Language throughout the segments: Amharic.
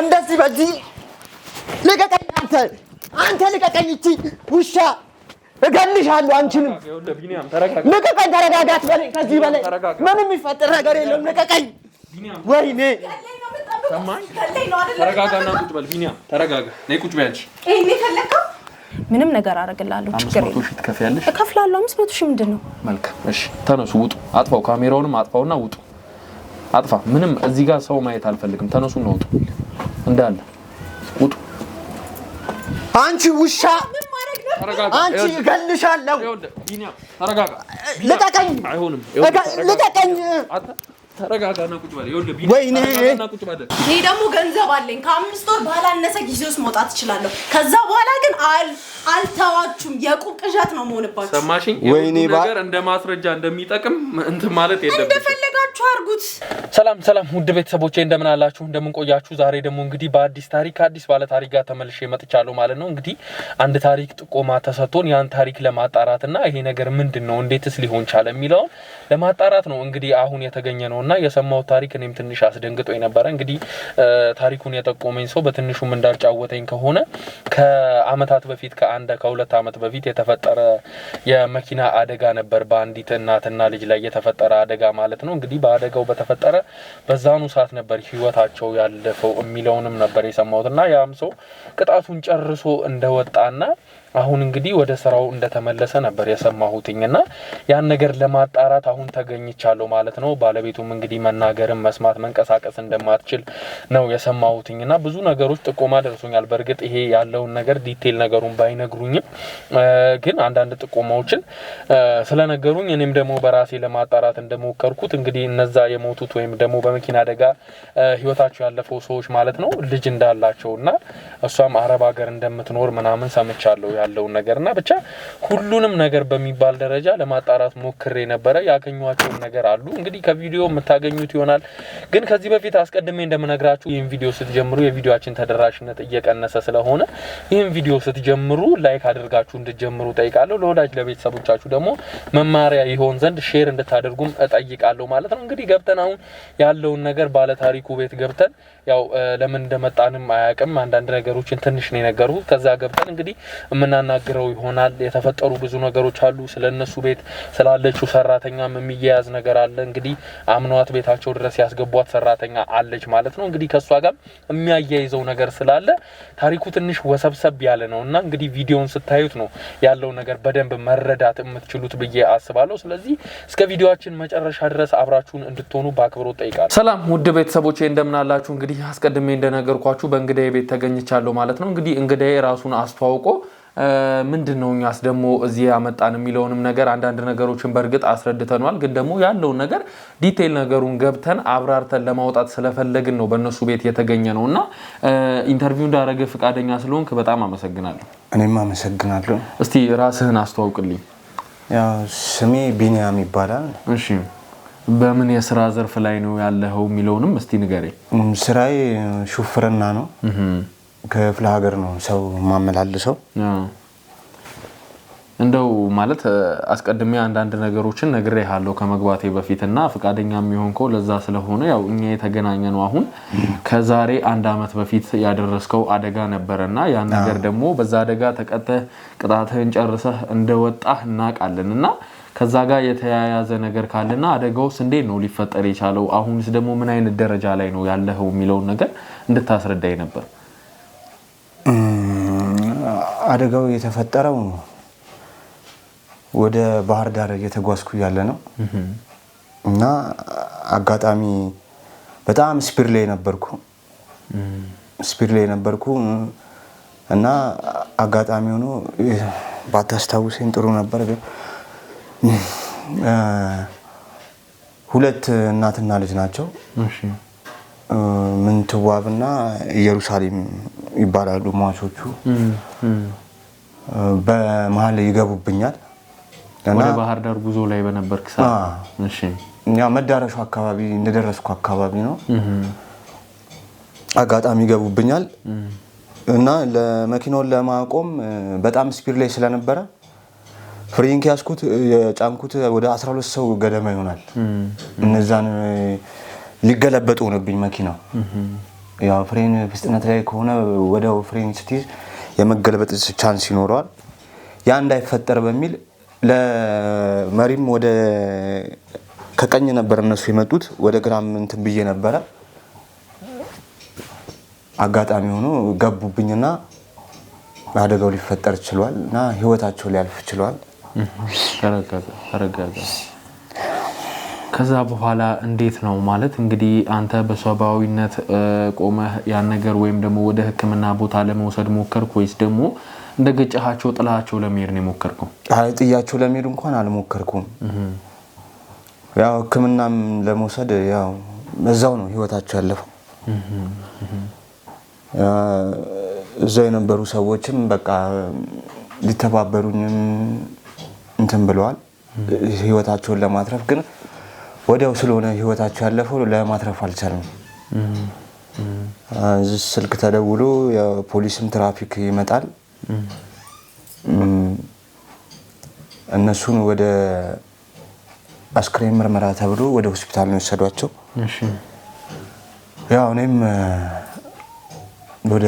እንደዚህ በዚህ ልቀቀኝ አንተ ልቀቀኝ እቺ ውሻ እገልሻለሁ አንቺንም ልቀቀኝ ተረጋጋት በለኝ ከዚህ በላይ ምንም የሚፈጠር ነገር የለም ልቀቀኝ ወይኔ ሰማኝ ተረጋጋና ቁጭ በል ቢኒያም ተረጋጋ ነይ ቁጭ በይ አንቺ እኔ ተለከው ምንም ነገር አረጋግላለሁ ችግር የለም 500 ሺህ ትከፍያለሽ እከፍላለሁ 500 ሺህ ምንድነው መልካም እሺ ተነሱ ውጡ አጥፋው ካሜራውንም አጥፋውና ውጡ አጥፋ ምንም እዚህ ጋር ሰው ማየት አልፈልግም ተነሱና ውጡ እንዳለ ውጡ አንቺ ውሻ አንቺ እገልሻለሁ ቢኒያም ተረጋጋ ልቀቀኝ አይሆንም ልቀቀኝ ተረጋጋና ቁጭ በል ይወል ወይኔ ቁጭ በል እኔ ደግሞ ገንዘብ አለኝ ከ5 ወር ባላነሰ ጊዜ ውስጥ መውጣት እችላለሁ ከዛ በኋላ ግን አልተዋችሁም የቁቅዣት ነው መሆንባችሁ ሰማሽኝ ወይኔ ነገር እንደማስረጃ እንደሚጠቅም እንትን ማለት የለብንም እንደፈለጋችሁ አርጉት ሰላም ውድ ቤተሰቦቼ እንደምን አላችሁ እንደምን ቆያችሁ ዛሬ ደግሞ እንግዲህ በአዲስ ታሪክ አዲስ ባለ ታሪክ ጋር ተመልሼ መጥቻለሁ ማለት ነው እንግዲህ አንድ ታሪክ ጥቆማ ተሰጥቶን ያን ታሪክ ለማጣራትና ይሄ ነገር ምንድነው እንዴትስ ሊሆን ቻለ የሚለው ለማጣራት ነው እንግዲህ አሁን የተገኘ ነውና የሰማው ታሪክ እኔም ትንሽ አስደንግጦኝ ነበር እንግዲህ ታሪኩን የጠቆመኝ ሰው በትንሹም እንዳልጫወተኝ ከሆነ ከአመታት በፊት ከሁለት አመት በፊት የተፈጠረ የመኪና አደጋ ነበር በአንዲት እናትና ልጅ ላይ የተፈጠረ አደጋ ማለት ነው እንግዲህ በአደጋው በተፈጠረ በዛኑ ሰዓት ነበር ህይወታቸው ያለፈው የሚለውንም ነበር የሰማውትና ያም ሰው ቅጣቱን ጨርሶ እንደወጣና አሁን እንግዲህ ወደ ስራው እንደተመለሰ ነበር የሰማሁትኝና ያን ነገር ለማጣራት አሁን ተገኝቻለሁ ማለት ነው ባለቤቱም እንግዲህ መናገርም መስማት መንቀሳቀስ እንደማትችል ነው የሰማሁትኝና ብዙ ነገሮች ጥቆማ ደርሶኛል በርግጥ ይሄ ያለውን ነገር ዲቴል ነገሩን ባይነግሩኝም ግን አንዳንድ ጥቆማዎችን ስለነገሩኝ እኔም ደግሞ በራሴ ለማጣራት እንደሞከርኩት እንግዲህ እነዛ የሞቱት ወይም ደግሞ በመኪና አደጋ ህይወታቸው ያለፈው ሰዎች ማለት ነው ልጅ እንዳላቸውና እሷም አረብ ሀገር እንደምትኖር ምናምን ሰምቻለሁ ያለው ነገርና ብቻ ሁሉንም ነገር በሚባል ደረጃ ለማጣራት ሞክሬ ነበር ያገኙዋቸው ነገር አሉ እንግዲህ ከቪዲዮ የምታገኙት ይሆናል ግን ከዚህ በፊት አስቀድሜ እንደምነግራችሁ ይሄን ቪዲዮ ስትጀምሩ የቪዲዮአችን ተደራሽነት እየቀነሰ ስለሆነ ይሄን ቪዲዮ ስትጀምሩ ላይክ አድርጋችሁ እንድትጀምሩ ጠይቃለሁ ለወዳጅ ለቤተሰቦቻችሁ ደግሞ መማሪያ ይሆን ዘንድ ሼር እንድታደርጉም እጠይቃለሁ ማለት ነው እንግዲህ ገብተን አሁን ያለውን ነገር ባለ ታሪኩ ቤት ገብተን ያው ለምን እንደመጣንም አያቅም አንዳንድ ነገሮችን ትንሽ ነው የነገሩት ከዛ ገብተን እንግዲህ ምናናግረው ይሆናል የተፈጠሩ ብዙ ነገሮች አሉ ስለነሱ ቤት ስላለችው ሰራተኛም የሚያያዝ ነገር አለ እንግዲህ አምኗት ቤታቸው ድረስ ያስገቧት ሰራተኛ አለች ማለት ነው እንግዲህ ከሷ ጋር የሚያያይዘው ነገር ስላለ ታሪኩ ትንሽ ወሰብሰብ ያለ ነውና እንግዲህ ቪዲዮውን ስታዩት ነው ያለው ነገር በደንብ መረዳት የምትችሉት ብዬ አስባለሁ ስለዚህ እስከ ቪዲዮአችን መጨረሻ ድረስ አብራችሁን እንድትሆኑ በአክብሮት ጠይቃለሁ ሰላም ውድ ቤተሰቦቼ እንደምን አላችሁ እንግዲህ አስቀድሜ እንደነገርኳችሁ በእንግዳዬ ቤት ተገኝቻለሁ ማለት ነው እንግዲህ እንግዳዬ ራሱን አስተዋውቆ ምንድነውኛስ ደግሞ እዚህ ያመጣን የሚለውንም ነገር አንዳንድ ነገሮችን በርግጥ አስረድተናል ግን ደግሞ ያለው ነገር ዲቴል ነገሩን ገብተን አብራርተን ለማውጣት ስለፈለግን ነው በእነሱ ቤት የተገኘ ነውና ኢንተርቪው እንዳደረገ ፍቃደኛ ስለሆንክ በጣም አመሰግናለሁ እኔም አመሰግናለሁ እስቲ ራስህን አስተዋውቅልኝ ያው ስሜ ቢኒያም ይባላል እሺ በምን የሥራ ዘርፍ ላይ ነው ያለኸው የሚለውንም እስቲ ንገረኝ ስራዬ ሹፍርና ነው ከፍለ ሀገር ነው ሰው ማመላለሰው እንደው ማለት አስቀድሜ አንዳንድ ነገሮችን ነግሬሃለሁ ከመግባቴ በፊትና ፍቃደኛ የሚሆንከው ለዛ ስለሆነ ያው እኛ የተገናኘ ነው አሁን ከዛሬ 1 አመት በፊት ያደረስከው አደጋ ነበርና ያን ነገር ደግሞ በዛ አደጋ ተቀጥተህ ቅጣትህን ጨርሰህ እንደወጣህ እናቃለንና ከዛ ጋር የተያያዘ ነገር ካለና አደጋውስ እንዴት ነው ሊፈጠር የቻለው አሁንስ ደግሞ ምን አይነት ደረጃ ላይ ነው ያለኸው የሚለው ነገር እንድታስረዳኝ ነበር አደጋው የተፈጠረው ወደ ባህር ዳር እየተጓዝኩ ያለ ነው እና አጋጣሚ በጣም ስፒድ ላይ ነበርኩ እና አጋጣሚ ሆኖ ባታስታውሰኝ ጥሩ ነበር ግን ሁለት እናትና ልጅ ናቸው እሺ ምን ተዋብና ኢየሩሳሌም ይባላሉ ሟቾቹ በመሃል ይገቡብኛል እና ወደ ባህር ዳር ጉዞ ላይ በነበርክ ሰዓት እሺ ያ መዳረሻው አካባቢ እንደደረስኩ አካባቢ ነው አጋጣሚ ይገቡብኛል እና ለመኪናውን ለማቆም በጣም ስፒድ ላይ ስለነበረ ፍሬን ያስኩት የጫንኩት ወደ 12 ሰው ገደማ ይሆናል እነዛን ሊገለበጡ ሆነብኝ መኪናው ያው ፍሬን ፍጥነት ላይ ከሆነ ወዲያው ፍሬን ስትይዝ የመገለበጥ ቻንስ ይኖረዋል። ያ እንዳይፈጠር በሚል ለመሪም ወደ ከቀኝ ነበር እነሱ የመጡት ወደ ግራም እንትን ብዬ ነበረ። አጋጣሚ ሆኖ ገቡብኝና አደጋው ሊፈጠር ችሏል እና ህይወታቸው ሊያልፍ ችሏል። ተረጋጋ። ከዛ በኋላ እንዴት ነው ማለት እንግዲህ አንተ በሰብአዊነት ቆመህ ያን ነገር ወይም ደግሞ ወደ ህክምና ቦታ ለመውሰድ ሞከርክ ወይስ ደግሞ እንደገጨሃቸው ጥላቸው ለመሄድ ነው የሞከርከው? አይ ጥያቸው ለመሄድ እንኳን አልሞከርኩም። ያው ህክምናም ለመውሰድ ያው እዛው ነው ህይወታቸው ያለፈው። እዛው የነበሩ ሰዎችም በቃ ሊተባበሩኝም እንትን ብለዋል ህይወታቸውን ለማትረፍ። ግን ወዲያው ስለሆነ ህይወታቸው ያለፈው ለማትረፍ አልቻለም። ስልክ ተደውሎ የፖሊስም ትራፊክ ይመጣል። እነሱን ወደ አስክሬን ምርመራ ተብሎ ወደ ሆስፒታል ነው የወሰዷቸው። ያው እኔም ወደ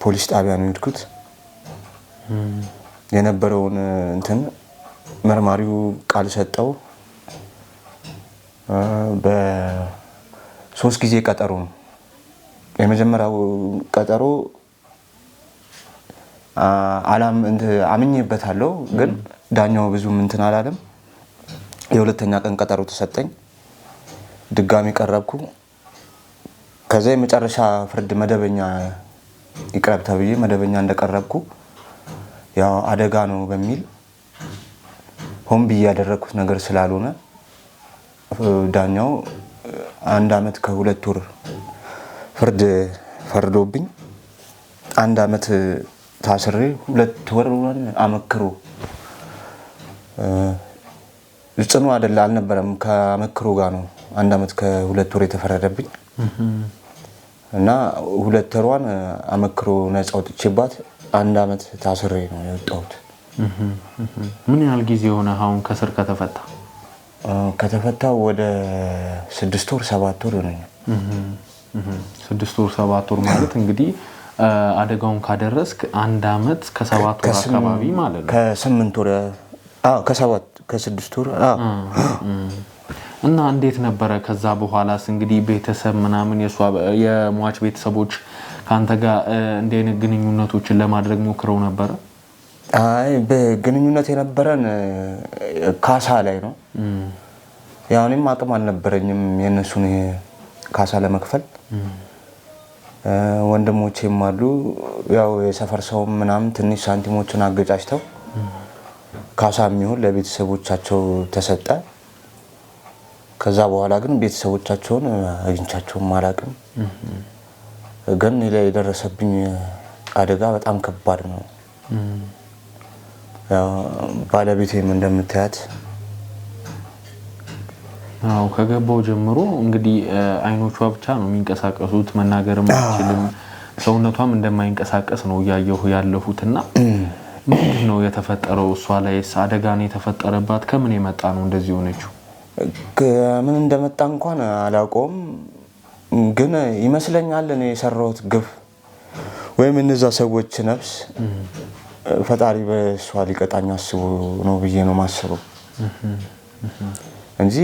ፖሊስ ጣቢያ ነው የሄድኩት። የነበረውን እንትን መርማሪው ቃል ሰጠው። በ3 ጊዜ ቀጠሮ ነው። የመጀመሪያው ቀጠሮ አምኜበታለሁ ግን ዳኛው ብዙም እንትን አላለም። የሁለተኛ ቀን ቀጠሮ ተሰጠኝ። ድጋሚ ቀረብኩ። ከዛ የመጨረሻ ፍርድ መደበኛ ይቅረብ ተብዬ መደበኛ እንደቀረብኩ ያው አደጋ ነው በሚል ሆን ብዬ ያደረኩት ነገር ስላልሆነ ዳኛው 1 አመት ከ2 ወር ፍርድ ፈርዶብኝ 1 አመት ታስሬ 2 ወር አመክሮ ጽኑ አይደል አልነበረም ከአመክሮ ጋር ነው 1 አመት ከ2 ወር የተፈረደብኝ እና 2 ወሯን አመክሮ ነፃ ወጥቼባት 1 አመት ታስሬ ነው የወጣሁት። ምን ያህል ጊዜ ሆነ አሁን ከስር ከተፈታ? ከተፈታው ወደ 6 ወር 7 ወር ሆነኛል። 6 ወር 7 ወር ማለት እንግዲህ አደጋውን ካደረስክ 1 አመት ከ7 ወር አካባቢ ማለት ነው። ከ8 ወር ከ6 ወር እና እንዴት ነበረ ከዛ በኋላስ? እንግዲህ ቤተሰብ ምናምን የሟች ቤተሰቦች ካንተ ጋር እንደ አይነት ግንኙነቶችን ለማድረግ ሞክረው ነበር? አይ በግንኙነት የነበረን ካሳ ላይ ነው። ያው እኔም አቅም አልነበረኝም የነሱን ካሳ ለመክፈል። ወንድሞቼም አሉ ያው የሰፈር ሰው ምናምን ትንሽ ሳንቲሞችን አገጫጭተው ካሳ የሚሆን ለቤተሰቦቻቸው ተሰጠ። ከዛ በኋላ ግን ቤተሰቦቻቸውን አግኝቻቸውም አላውቅም። ግን የደረሰብኝ አደጋ በጣም ከባድ ነው። ያው ባለቤቴም እንደምታያት አው ከገባው ጀምሮ እንግዲህ አይኖቿ ብቻ ነው የሚንቀሳቀሱት፣ መናገርም አትችልም። ሰውነቷም እንደማይንቀሳቀስ ነው ያየሁ ያለሁትና ምንድነው የተፈጠረው? እሷ ላይስ አደጋ ነው የተፈጠረባት? ከምን የመጣ ነው እንደዚህ ሆነችው? ምን እንደመጣ እንኳን አላውቀውም። ግን ይመስለኛል እኔ የሰራሁት ግፍ ወይም እነዛ ሰዎች ነፍስ ፈጣሪ በሷ ሊቀጣኝ አስቦ ነው ብዬ ነው ማስበው እንጂ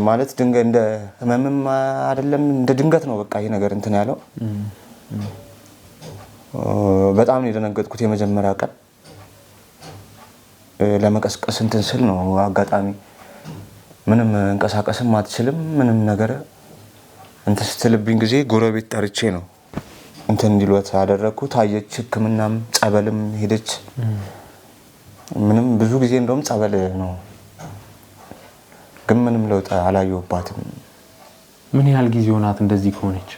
ማለት ድንገት እንደ ህመምም አይደለም፣ እንደ ድንገት ነው በቃ ይሄ ነገር እንትን ያለው። በጣም ነው የደነገጥኩት። የመጀመሪያ ቀን ለመቀስቀስ እንትን ስል ነው አጋጣሚ ምንም እንቀሳቀስም አትችልም ምንም ነገር እንትን ስትልብኝ ጊዜ ጎረቤት ጠርቼ ነው እንትን እንዲሏት ያደረኩት። አየች፣ ህክምናም ጸበልም ሄደች። ምንም ብዙ ጊዜ እንደውም ጸበል ነው ግን ምንም ለውጥ አላየሁባትም። ምን ያህል ጊዜ ሆናት እንደዚህ ከሆነች?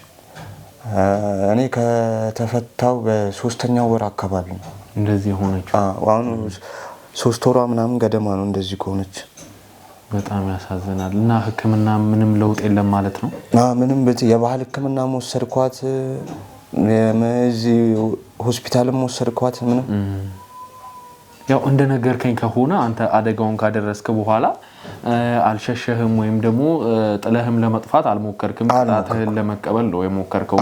እኔ ከተፈታው በ3ኛው ወር አካባቢ ነው እንደዚህ ሆነች። አሁን 3 ወሯ ምናምን ገደማ ነው እንደዚህ ከሆነች። በጣም ያሳዝናል። እና ህክምና ምንም ለውጥ የለም ማለት ነው? ምንም የባህል ህክምና ወሰድኳት፣ እዚህ ሆስፒታልም ወሰድኳት። ምንም ያው እንደነገርከኝ ከሆነ አንተ አደጋውን ካደረስክ በኋላ አልሸሸህም ወይም ደግሞ ጥለህም ለመጥፋት አልሞከርክም ቅጣትህን ለመቀበል ነው የሞከርከው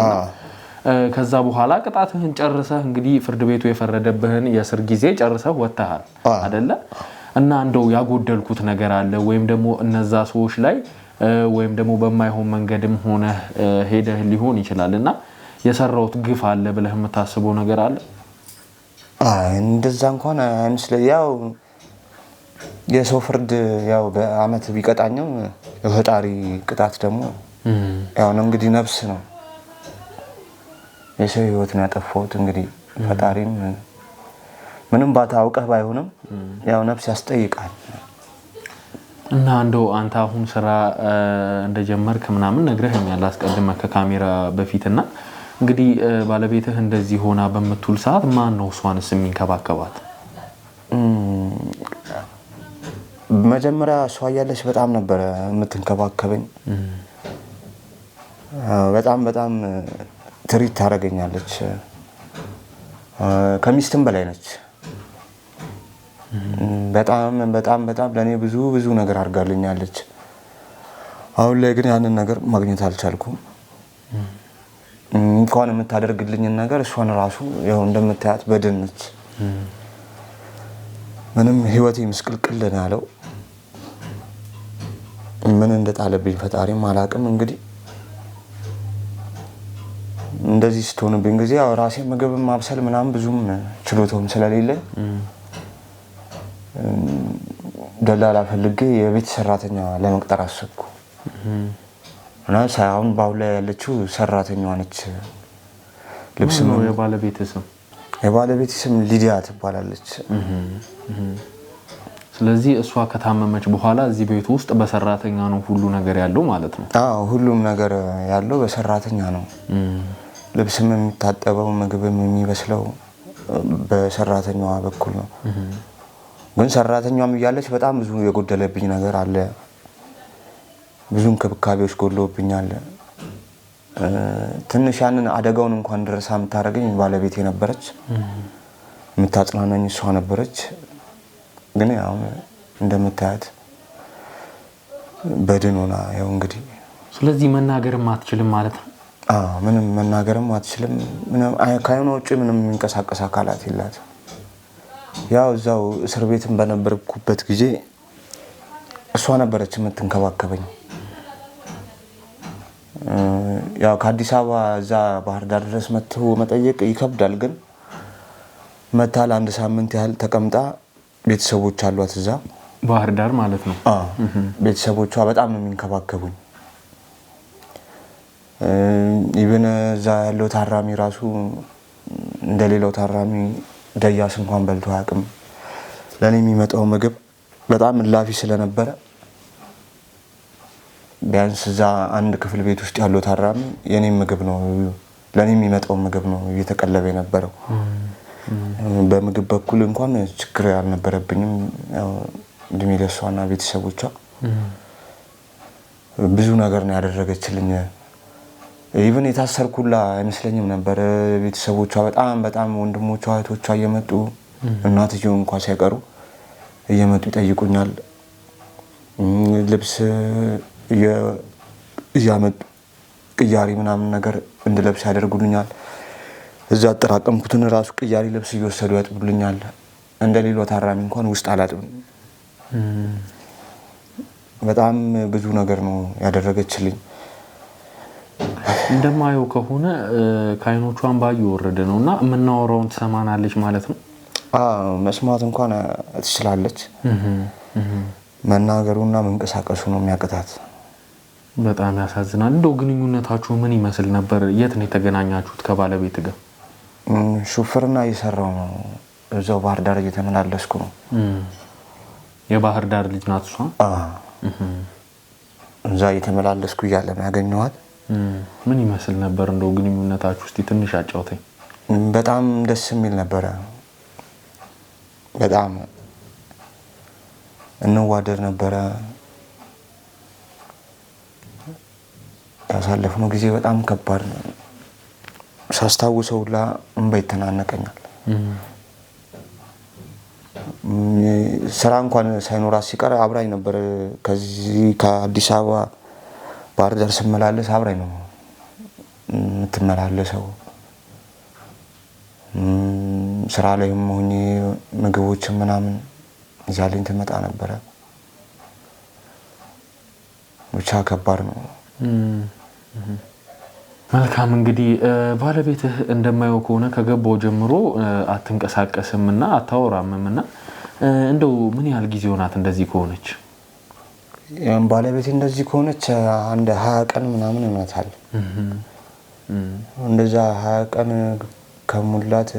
ከዛ በኋላ ቅጣትህን ጨርሰህ እንግዲህ ፍርድ ቤቱ የፈረደብህን የእስር ጊዜ ጨርሰህ ወጥተሃል አይደለ እና እንደው ያጎደልኩት ነገር አለ ወይም ደግሞ እነዛ ሰዎች ላይ ወይም ደግሞ በማይሆን መንገድም ሆነ ሄደህ ሊሆን ይችላልና የሰራውት ግፍ አለ ብለህ የምታስበው ነገር አለ እንደዛ እንኳን አይመስልም ያው የሰው ፍርድ ያው በአመት ቢቀጣኝም የፈጣሪ ቅጣት ደግሞ ያው ነው እንግዲህ ነፍስ ነው የሰው ህይወት ነው ያጠፋሁት እንግዲህ ፈጣሪም ምንም ባታውቀህ ባይሆንም ያው ነፍስ ያስጠይቃል እና እንደው አንተ አሁን ስራ እንደጀመርክ ምናምን ነግረኸኛል አስቀድመህ ከካሜራ በፊትና እንግዲህ ባለቤትህ እንደዚህ ሆና በመቱል ሰዓት ማን ነው እሷንስ የሚንከባከባት መጀመሪያ እሷ ያለች በጣም ነበር የምትንከባከበኝ በጣም ትሪት ታረጋኛለች ከሚስትም በላይ ነች በጣም ለኔ ብዙ ነገር አድርጋልኛለች አሁን ላይ ግን ያንን ነገር ማግኘት አልቻልኩም እንኳን የምታደርግልኝ ነገር እሷን ራሱ ያው እንደምታያት በድንች ምንም ህይወቴ ምስቅልቅል ነው ያለው ምን እንደጣለብኝ ፈጣሪም አላቅም እንግዲህ እንደዚህ ስትሆንብኝ ጊዜ ያው ራሴ ምግብ ማብሰል ምናምን ብዙም ችሎታውም ስለሌለ ደላላ ፈልጌ የቤት ሰራተኛ ለመቅጠር አሰብኩ እና ሳይሆን ባው ላይ ያለችው ሰራተኛዋ ነች ልብስ ነው የባለቤት ስም ሊዲያ ትባላለች ስለዚህ እሷ ከታመመች በኋላ እዚህ ቤት ውስጥ በሰራተኛ ነው ሁሉ ነገር ያለው ማለት ነው አዎ ሁሉም ነገር ያለው በሰራተኛ ነው ልብስም የሚታጠበው ምግብም የሚበስለው በሰራተኛዋ በኩል ነው ግን ሰራተኛዋም እያለች በጣም ብዙ የጎደለብኝ ነገር አለ ብዙ እንክብካቤዎች ጎድለውብኛል ትንሽ ያንን አደጋውን እንኳን ድረስ አምታረገኝ ባለቤቴ ነበረች የምታጽናናኝ እሷ ነበረች ግን ያው እንደምታያት በድኖና ያው እንግዲህ ስለዚህ መናገርም አትችልም ማለት ነው ምንም መናገርም አትችልም ምንም ካይሆነ ውጪ ምንም የሚንቀሳቀስ አካላት የላት ያው እዛው እስር ቤትም በነበርኩበት ጊዜ እሷ ነበረች የምትንከባከበኝ ያው ከአዲስ አበባ እዛ ባህር ዳር ድረስ መጥቶ መጠየቅ ይከብዳል ግን መታል አንድ ሳምንት ያህል ተቀምጣ ቤተሰቦች አሏት እዛ ባህር ዳር ማለት ነው ቤተሰቦቿ በጣም ነው የሚንከባከቡኝ ኢቭን እዛ ያለው ታራሚ ራሱ እንደሌላው ታራሚ ደያስ እንኳን በልቶ አያውቅም ለኔ የሚመጣው ምግብ በጣም ላፊ ስለነበረ ቢያንስ እዛ አንድ ክፍል ቤት ውስጥ ያለው ታራሚ የኔ ምግብ ነው ለኔ የሚመጣው ምግብ ነው እየተቀለበ የነበረው በምግብ በኩል እንኳን ችግር አልነበረብኝም ያው ድሜ ለሷና ቤተሰቦቿ ብዙ ነገር ነው ያደረገችልኝ ኢቭን የታሰርኩላ አይመስለኝም ነበር ቤተሰቦቿ በጣም ወንድሞቿ እህቶቿ እየመጡ እናትየው እንኳን ሳይቀሩ እየመጡ ይጠይቁኛል ልብስ እያመጡ ቅያሪ ምናምን ነገር እንድለብስ ያደርጉልኛል እዛ አጠራቀምኩትን ራሱ ቅያሪ ልብስ እየወሰዱ ያጥቡልኛል እንደሌላው ታራሚ እንኳን ውስጥ አላጥብም በጣም ብዙ ነገር ነው ያደረገችልኝ እንደማየው ከሆነ ካይኖቿን ባዩ ወረደ ነውና ምናወራውን ተሰማናለች ማለት ነው መስማት እንኳን ትችላለች መናገሩና መንቀሳቀሱ ነው የሚያቀታት በጣም ያሳዝናል እንደው ግንኙነታችሁ ምን ይመስል ነበር የት ነው የተገናኛችሁት ከባለቤት ጋር ሹፍርና እየሰራው ነው እዛው ባህር ዳር እየተመላለስኩ ነው የባህር ዳር ልጅ ናት እሷ እዛ እየተመላለስኩ እያለ ነው ያገኘኋት ምን ይመስል ነበር እንደው ግንኙነታችሁ እስቲ ትንሽ አጫውተኝ በጣም ደስ የሚል ነበር በጣም እንዋደድ ነበር ያሳለፍነው ጊዜ በጣም ከባድ ነው ሳስታውሰውላ እንባ ይተናነቀኛል ስራ እንኳን ሳይኖራት ሲቀር አብራኝ ነበር። ከዚህ ከአዲስ አበባ ባህር ዳር ስመላለስ አብራኝ ነው የምትመላለሰው። ስራ ላይም ሆኜ ምግቦችን ምናምን ይዛልኝ ትመጣ ነበረ። ብቻ ከባድ ነው። መልካም እንግዲህ ባለቤትህ እንደማየው ከሆነ ከገባው ጀምሮ አትንቀሳቀስምና አታወራምምና እንደው ምን ያህል ጊዜ ሆናት እንደዚህ ከሆነች? ባለቤቴ እንደዚህ ከሆነች አንድ 20 ቀን ምናምን ይሆናታል። እንደዛ 20 ቀን ከሙላት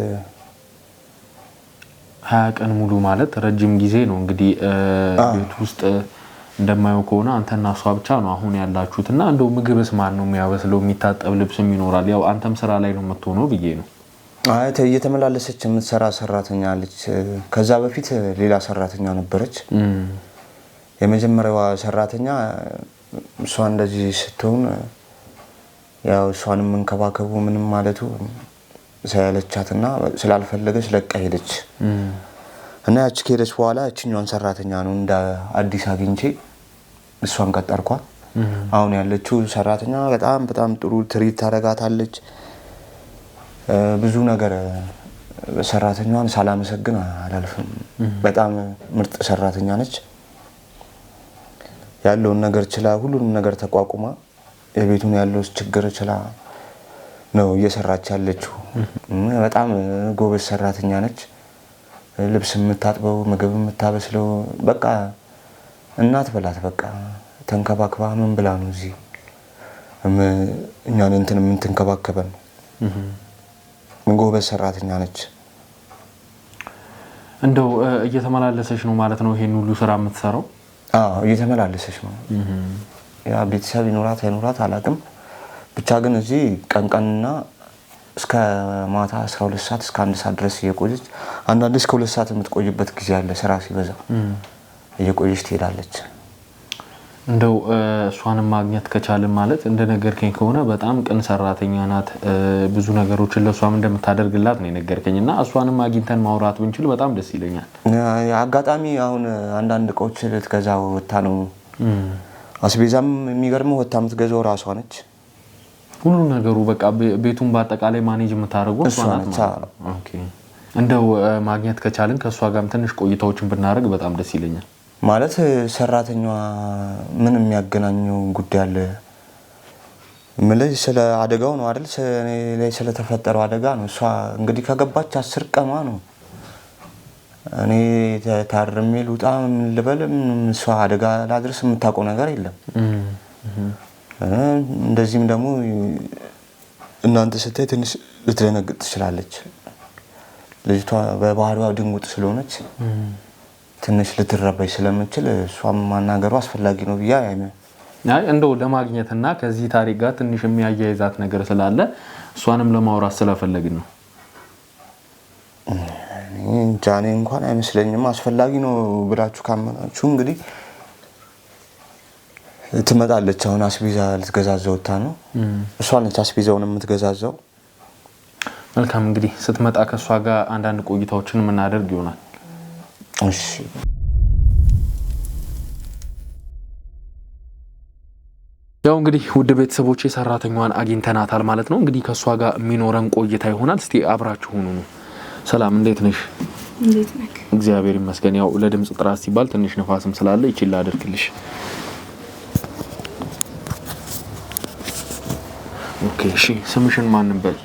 20 ቀን ሙሉ ማለት ረጅም ጊዜ ነው። እንግዲህ ቤት ውስጥ እንደማየው ከሆነ አንተና እሷ ብቻ ነው አሁን ያላችሁትና እንደው ምግብስ ማን ነው የሚያበስለው? የሚታጠብ ልብስም ይኖራል። ያው አንተም ስራ ላይ ነው የምትሆነው ብዬ ነው። አይ እየተመላለሰች የምትሰራ ሰራተኛ አለች። ከዛ በፊት ሌላ ሰራተኛ ነበረች። የመጀመሪያዋ ሰራተኛ እሷ እንደዚህ ስትሆን ያው እሷንም መንከባከቡ ምንም ማለቱ ሳያለቻትና ስላልፈለገች ለቃ ሄደች እና ያቺ ከሄደች በኋላ እቺኛዋን ሰራተኛ ነው እንደ አዲስ አግኝቼ እሷን ቀጠርኳት። አሁን ያለችው ሰራተኛ በጣም ጥሩ ትሪት ታደርጋታለች። ብዙ ነገር ሰራተኛዋን ሳላመሰግን አላልፍም። በጣም ምርጥ ሰራተኛ ነች። ያለውን ነገር ችላ ሁሉንም ነገር ተቋቁማ የቤቱን ያለው ችግር ችላ ነው እየሰራች ያለችው። በጣም ጎበዝ ሰራተኛ ነች። ልብስ የምታጥበው ምግብ የምታበስለው በቃ እናት በላት በቃ ተንከባክባ ምን ብላ ነው እዚህ እኛን እንትን የምትንከባከበን። ጎበዝ ሰራተኛ ነች። እንደው እየተመላለሰች ነው ማለት ነው ይሄን ሁሉ ስራ የምትሰራው? አዎ እየተመላለሰች ነው። ያ ቤተሰብ ይኖራት አይኖራት አላውቅም። ብቻ ግን እዚህ ቀንና እስከ ማታ 12 ሰዓት እስከ 1 ሰዓት ድረስ እየቆየች አንዳንዴ እስከ 2 ሰዓት የምትቆይበት ጊዜ አለ። ስራ ሲበዛ እየቆየች ትሄዳለች። እንደው እሷንም ማግኘት ከቻልን ማለት እንደነገርከኝ ከሆነ በጣም ቅን ሰራተኛ ናት። ብዙ ነገሮችን ለሷም እንደምታደርግላት ነው የነገርከኝና እሷንም አግኝተን ማውራት ብንችል በጣም ደስ ይለኛል። አጋጣሚ አሁን አንዳንድ እቃዎች ልትገዛ ወጣ ነው። አስቤዛም የሚገርመው ወጣ የምትገዛው ራሷ ነች። ሁሉ ነገሩ በቃ ቤቱን በአጠቃላይ ማኔጅ የምታደርገው እሷ ናት። ኦኬ እንደው ማግኘት ከቻልን ከሷ ጋርም ትንሽ ቆይታዎችን ብናደርግ በጣም ደስ ይለኛል። ማለት ሰራተኛዋ ምን የሚያገናኘው ጉዳይ አለ? ምልህ ስለ አደጋው ነው አይደል? ላይ ስለተፈጠረው አደጋ ነው። እሷ እንግዲህ ከገባች 10 ቀኗ ነው። እኔ ታርሜ ልውጣ ምን ልበል? እሷ አደጋ ላድርስ የምታውቀው ነገር የለም። እንደዚህም ደግሞ እናንተ ስታይ ትንሽ ልትደነግጥ ትችላለች። ልጅቷ በባህሪዋ ድንጉጥ ስለሆነች ትንሽ ልትረበሽ ስለምትችል እሷም ማናገሩ አስፈላጊ ነው ብዬ አይ እንደው ለማግኘትና ከዚህ ታሪክ ጋር ትንሽ የሚያያይዛት ነገር ስላለ እሷንም ለማውራት ስለፈለግን ነው። ጃኔ እንኳን አይመስለኝም። አስፈላጊ ነው ብላችሁ ካመናችሁ እንግዲህ ትመጣለች። አሁን አስቤዛ ልትገዛዘው ወጣ ነው። እሷ ነች አስቤዛውን የምትገዛዘው። መልካም እንግዲህ ስትመጣ ከሷ ጋር አንዳንድ ቆይታዎችን የምናደርግ ይሆናል። እሺ ያው እንግዲህ ውድ ቤተሰቦቼ ሰራተኛዋን አግኝተናታል ማለት ነው። እንግዲህ ከሷ ጋር የሚኖረን ቆይታ ይሆናል። እስቲ አብራችሁ ሁኑ። ሰላም እንዴት ነሽ? እንዴት ነህ? እግዚአብሔር ይመስገን። ያው ለድምጽ ጥራት ሲባል ትንሽ ንፋስም ስላለ ይችላል አድርግልሽ። ኦኬ እሺ ስምሽን ማን እንበል?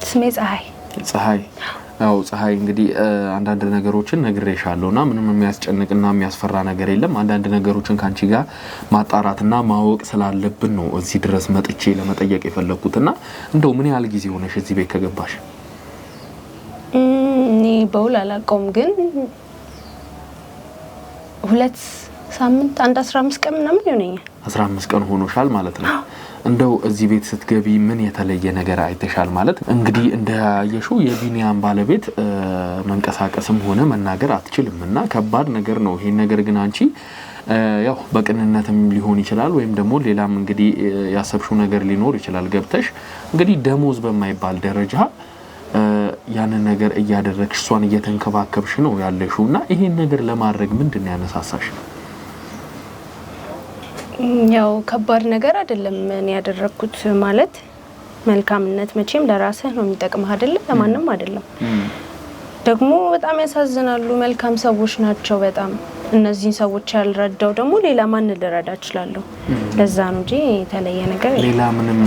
ስሜ ፀሐይ። ፀሐይ ያው ፀሐይ እንግዲህ አንዳንድ ነገሮችን ነግሬሻለሁና ምንም የሚያስጨንቅና የሚያስፈራ ነገር የለም። አንዳንድ ነገሮችን ካንቺ ጋር ማጣራትና ማወቅ ስላለብን ነው እዚህ ድረስ መጥቼ ለመጠየቅ የፈለኩትና እንደው ምን ያህል ጊዜ ሆነሽ እዚህ ቤት ከገባሽ? እኔ በውል አላውቀውም ግን 2 ሳምንት 15 ቀን ምናምን ይሆነኛል። 15 ቀን ሆኖሻል ማለት ነው። እንደው እዚህ ቤት ስትገቢ ምን የተለየ ነገር አይተሻል? ማለት እንግዲህ እንደያየሽው የቢኒያም ባለቤት መንቀሳቀስም ሆነ መናገር አትችልምና ከባድ ነገር ነው። ይሄን ነገር ግን አንቺ ያው በቅንነትም ሊሆን ይችላል ወይም ደግሞ ሌላም እንግዲህ ያሰብሽው ነገር ሊኖር ይችላል ገብተሽ እንግዲህ ደሞዝ በማይባል ደረጃ ያንን ነገር እያደረግሽ እሷን እየተንከባከብሽ ነው ያለሽውና ይሄን ነገር ለማድረግ ምንድነው ያነሳሳሽ? ያው ከባድ ነገር አይደለም እኔ ያደረኩት ማለት መልካምነት መቼም ለራስህ ነው የሚጠቅምህ አይደል ለማንንም አይደለም ደግሞ በጣም ያሳዝናሉ መልካም ሰዎች ናቸው በጣም እነዚህ ሰዎች ያልረዳው ደግሞ ሌላ ማን ልረዳ ይችላልው ለዛ ነው እንጂ የተለየ ነገር ሌላ ምንም